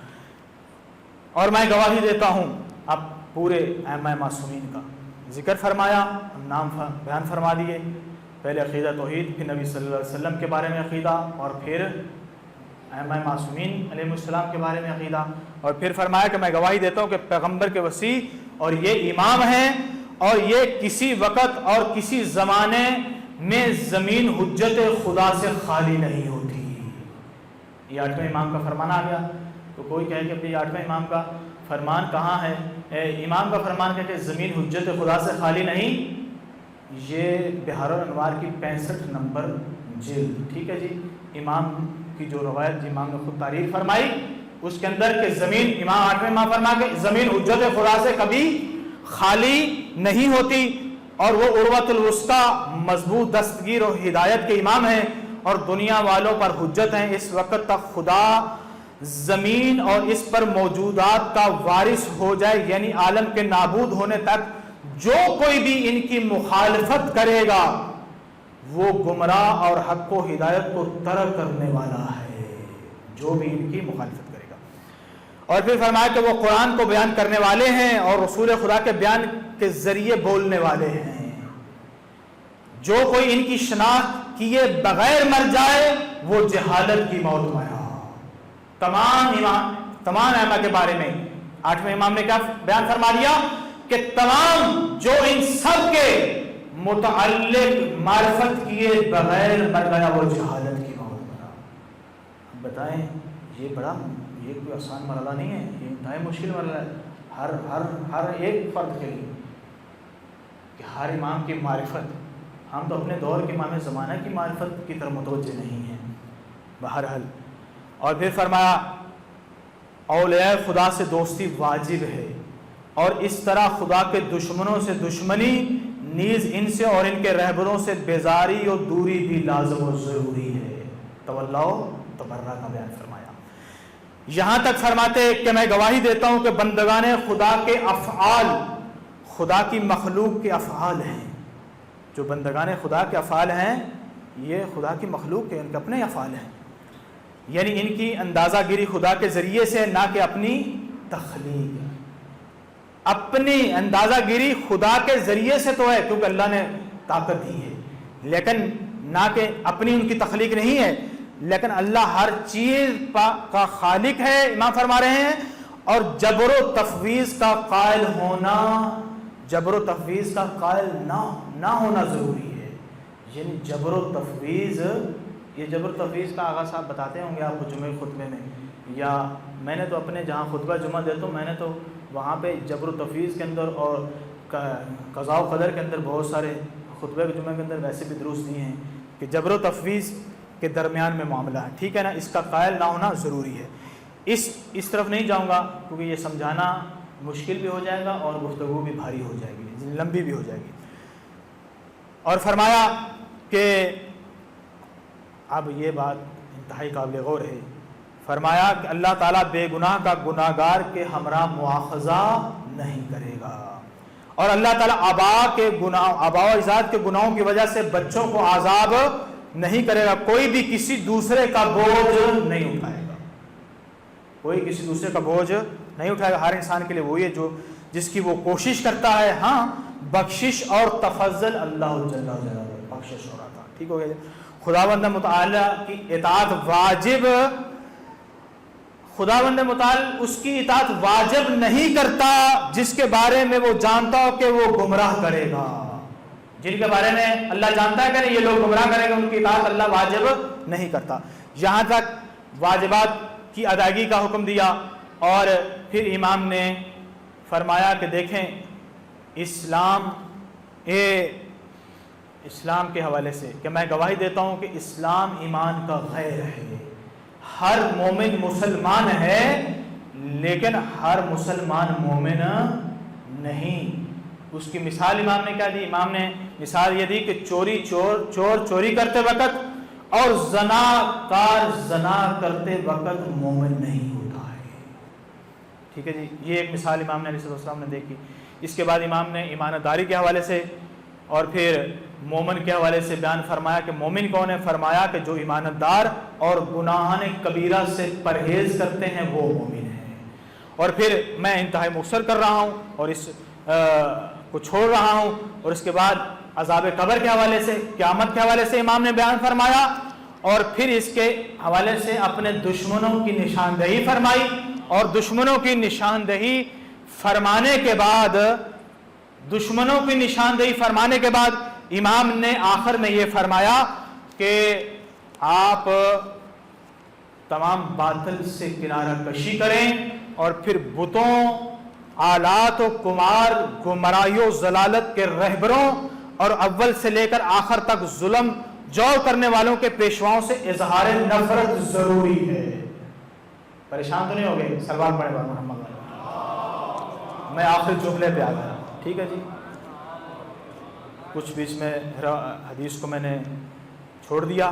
اور میں گواہی دیتا ہوں اب پورے ائمہ معصومین کا ذکر فرمایا، نام بیان فرما دیے، پہلے عقیدہ توحید، پھر نبی صلی اللہ علیہ وسلم کے بارے میں عقیدہ، اور پھر ائمہ معصومین علیہ السلام کے بارے میں عقیدہ، اور پھر فرمایا کہ میں گواہی دیتا ہوں کہ پیغمبر کے وسیع اور یہ امام ہیں، اور یہ کسی وقت اور کسی زمانے میں زمین حجت خدا سے خالی نہیں ہوتی۔ یہ آٹھویں امام کا فرمان آ گیا، تو کوئی کہے کہ یہ آٹھویں امام کا فرمان کہاں ہے، امام کا فرمان کہ زمین حجت خدا سے خالی نہیں، یہ بحار الانوار کی 65 نمبر جلد، ٹھیک ہے جی، امام کی جو روایت امام نے خود تعریف فرمائی اس کے اندر کہ زمین، امام آٹھویں امام فرما کہ زمین حجت خدا سے کبھی خالی نہیں ہوتی، اور وہ عروۃ الوثقی مضبوط دستگیر و ہدایت کے امام ہیں اور دنیا والوں پر حجت ہیں، اس وقت تک خدا زمین اور اس پر موجودات کا وارث ہو جائے، یعنی عالم کے نابود ہونے تک جو کوئی بھی ان کی مخالفت کرے گا وہ گمراہ اور حق و ہدایت کو ترک کرنے والا ہے، جو بھی ان کی مخالفت کرے گا۔ اور پھر فرمایا کہ وہ قرآن کو بیان کرنے والے ہیں اور رسول خدا کے بیان کے ذریعے بولنے والے ہیں، جو کوئی ان کی شناخت کیے بغیر مر جائے وہ جہالت کی موت مرا۔ تمام ائمہ کے بارے میں 8ویں امام نے کیا بیان فرما دیا کہ تمام جو ان سب کے متعلق معرفت کیے بغیر مر گیا وہ جہالت کی موت مرا۔ بتائیں یہ کوئی آسان مرحلہ نہیں ہے، یہ انتہائی مشکل مرحلہ ہے ہر ایک فرد کے لیے کہ ہر امام کی معرفت، ہم تو اپنے دور کے امام زمانہ کی معرفت کی طرف متوجہ نہیں ہیں بہرحال۔ اور پھر فرمایا اولیاء خدا سے دوستی واجب ہے، اور اس طرح خدا کے دشمنوں سے دشمنی، نیز ان سے اور ان کے رہبروں سے بیزاری اور دوری بھی لازم و ضروری ہے۔ تولا و تبرہ کا بیان فرمایا۔ یہاں تک فرماتے کہ میں گواہی دیتا ہوں کہ بندگان خدا کے افعال خدا کی مخلوق کے افعال ہیں۔ جو بندگان خدا کے افعال ہیں یہ خدا کی مخلوق کے، ان کے اپنے افعال ہیں، یعنی ان کی اندازہ گیری خدا کے ذریعے سے، نہ کہ اپنی تخلیق۔ اپنی اندازہ گیری خدا کے ذریعے سے تو ہے کیونکہ اللہ نے طاقت دی ہے، لیکن نہ کہ اپنی ان کی تخلیق نہیں ہے، لیکن اللہ ہر چیز کا خالق ہے امام فرما رہے ہیں۔ اور جبر و تفویض کا قائل ہونا، جبر و تفویض کا قائل نہ ہونا ضروری ہے، یعنی جبر و تفویض، یہ جبر و تفویض کا آغا صاحب بتاتے ہوں گے آپ کو جمعہ خطبے میں، یا میں نے تو اپنے جہاں خطبہ جمعہ دیتا ہوں میں نے تو وہاں پہ جبر و تفویض کے اندر اور قضاء و قدر کے اندر بہت سارے خطبے کے جمعہ کے اندر ویسے بھی دروس دیے ہیں کہ جبر و تفویض کے درمیان میں معاملہ ہے، ٹھیک ہے نا، اس کا قائل نہ ہونا ضروری ہے۔ اس طرف نہیں جاؤں گا کیونکہ یہ سمجھانا مشکل بھی ہو جائے گا اور گفتگو بھی بھاری ہو جائے گی، لمبی بھی ہو جائے گی۔ اور فرمایا کہ اب یہ بات انتہائی قابل غور ہے، فرمایا کہ اللہ تعالیٰ بے گناہ کا گناہگار کے ہمراہ مواخذہ نہیں کرے گا، اور اللہ تعالیٰ آباء و اجداد کے گناہوں کی وجہ سے بچوں کو عذاب نہیں کرے گا۔ کوئی بھی کسی دوسرے کا بوجھ نہیں اٹھائے گا، کوئی کسی دوسرے کا بوجھ نہیں اٹھائے گا۔ ہر انسان کے لیے وہی ہے جس کی وہ کوشش کرتا ہے۔ ہاں بخشش اور تفضل اللہ جل جلالہ، بخشش ہو رہا تھا، ٹھیک ہو گیا۔ خداوند متعال کی اطاعت واجب، خداوند متعال اس کی اطاعت واجب نہیں کرتا جس کے بارے میں وہ جانتا ہو کہ وہ گمراہ کرے گا۔ جن کے بارے میں اللہ جانتا ہے کہ نہیں یہ لوگ گمراہ کریں گے، ان کی اطاعت اللہ واجب نہیں کرتا۔ یہاں تک واجبات کی ادائیگی کا حکم دیا، اور پھر امام نے فرمایا کہ دیکھیں اسلام کے حوالے سے کہ میں گواہی دیتا ہوں کہ اسلام ایمان کا غیر ہے۔ ہر مومن مسلمان ہے لیکن ہر مسلمان مومن نہیں۔ اس کی مثال امام نے کیا دی؟ امام نے مثال یہ دی کہ چور چوری کرتے وقت اور زناکار زنا کرتے وقت مومن نہیں ہوتا ہے، ٹھیک ہے جی۔ یہ ایک مثال امام نے علیہ السلام نے دیکھی۔ اس کے بعد امام نے ایمانت داری کے حوالے سے اور پھر مومن کے حوالے سے بیان فرمایا کہ مومن کون ہے؟ فرمایا کہ جو ایمانت دار اور گناہان کبیرہ سے پرہیز کرتے ہیں وہ مومن ہیں۔ اور پھر میں انتہائی مختصر کر رہا ہوں اور اس کو چھوڑ رہا ہوں، اور اس کے بعد عذاب قبر کے حوالے سے، قیامت کے حوالے سے امام نے بیان فرمایا، اور پھر اس کے حوالے سے اپنے دشمنوں کی نشاندہی فرمائی، اور دشمنوں کی نشاندہی فرمانے کے بعد امام نے آخر میں یہ فرمایا کہ آپ تمام باطل سے کنارہ کشی کریں، اور پھر بتوں، آلات و کمار، گمراہی و ضلالت کے رہبروں اور اول سے لے کر آخر تک ظلم جور کرنے والوں کے پیشواؤں سے اظہار نفرت ضروری ہے۔ پریشان تو نہیں ہو گئے؟ سلوات پڑھیں محمد۔ میں آخر جملے پہ آ گیا، ٹھیک ہے جی۔ کچھ بیچ میں حدیث کو میں نے چھوڑ دیا۔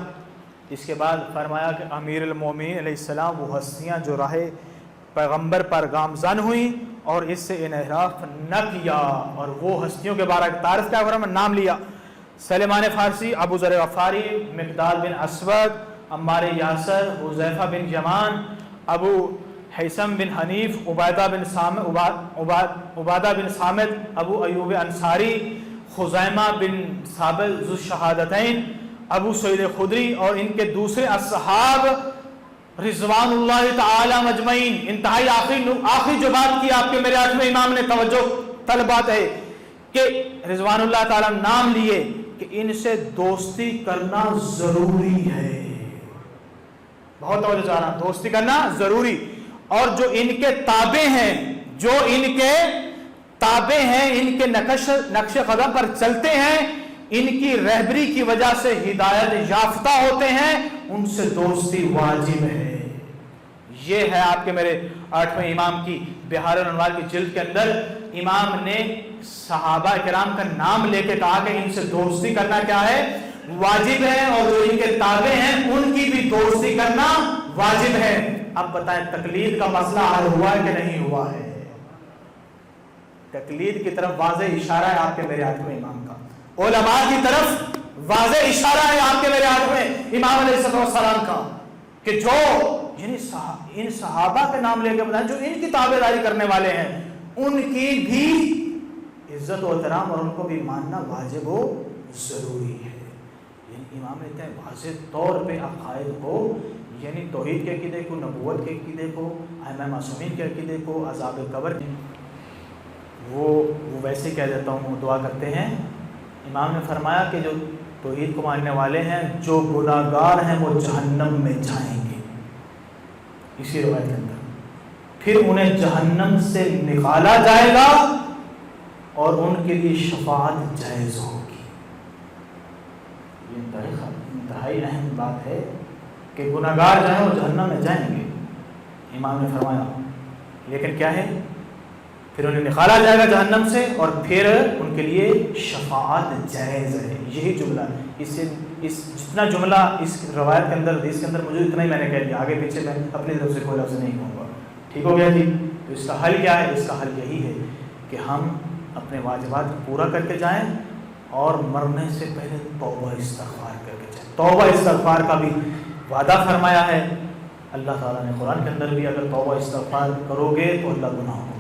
اس کے بعد فرمایا کہ امیر المومنین علیہ السلام وہ ہستیاں جو راہ پیغمبر پر گامزن ہوئیں اور اس سے انحراف نہ کیا، اور وہ ہستیوں کے بارے میں تعارف کیا کرا، میں نام لیا: سلیمان فارسی، ابو ذر غفاری، مقداد بن اسود، عمار یاسر، حذیفہ بن یمان، ابو حیثم بن حنیف، عبادہ بن صامت، ابو ایوب انصاری، خزیمہ بن ثابت ذو الشہادتین، ابو سعید خدری اور ان کے دوسرے اصحاب رضوان اللہ تعالی مجمعین. انتہائی آخری جو بات کی آپ کے میرے آٹھویں امام نے توجہ طلب بات ہے کہ رضوان اللہ تعالی نام لیے کہ ان سے دوستی کرنا ضروری ہے. بہت توجہ چاہ رہا ہوں, دوستی کرنا ضروری. اور جو ان کے تابع ہیں, جو ان کے تابع ہیں, ان کے نقش قدم پر چلتے ہیں, ان کی رہبری کی وجہ سے ہدایت یافتہ ہوتے ہیں, ان سے دوستی واجب ہے. یہ ہے آپ کے میرے آٹھویں امام کی بہار الانوار کی جلد کے اندر. امام نے صحابہ کرام کا نام لے کے کہا کہ ان سے دوستی کرنا کیا ہے, واجب ہے, اور جو ان کے تابع ہیں ان کی بھی دوستی کرنا واجب ہے. اب بتائیں تقلید کا مسئلہ حل ہوا ہے کہ نہیں ہوا ہے؟ تقلید کی طرف واضح اشارہ ہے آپ کے میرے آٹھویں امام کا, علماء کی طرف واضح اشارہ ہے آپ کے میرے آٹھویں امام علیہ السلام کا, کہ جو یعنی ان صحابہ کے نام لے کے بتائیں جو ان کی تابع داری کرنے والے ہیں, ان کی بھی عزت و احترام اور ان کو بھی ماننا واجب و ضروری ہے. یعنی امام کہتے ہیں واضح طور پہ عقائد کو, یعنی توحید کے عقیدے کو, نبوت کے عقیدے کو, ائمہ معصومین کے عقیدے کو, عذاب قبر, وہ ویسے کہہ دیتا ہوں, دعا کرتے ہیں. امام نے فرمایا کہ جو توحید کو ماننے والے ہیں, جو گناہگار ہیں وہ جہنم میں جائیں گے. اسی روایت کے اندر پھر انہیں جہنم سے نکالا جائے گا اور ان کے لیے شفاعت جائز ہوگی. یہ انتہائی اہم بات ہے کہ گناہگار جو ہیں وہ جہنم میں جائیں گے. امام نے فرمایا لیکن کیا ہے, پھر انہیں نکالا جائے گا جہنم سے اور پھر ان کے لیے شفاعت جائز ہے. یہی جملہ, اس جتنا جملہ اس روایت کے اندر, حدیث کے اندر موجود, اتنا ہی میں نے کہہ دیا. آگے پیچھے میں اپنی طرف سے کوئی لفظ نہیں کہوں گا. ٹھیک ہو گیا جی؟ تو اس کا حل کیا ہے؟ اس کا حل یہی ہے کہ ہم اپنے واجبات پورا کر کے جائیں اور مرنے سے پہلے توبہ استغفار کر کے جائیں. توبہ استغفار کا بھی وعدہ فرمایا ہے اللہ تعالیٰ نے قرآن کے اندر بھی, اگر توبہ استغفار کرو گے تو اللہ گناہوں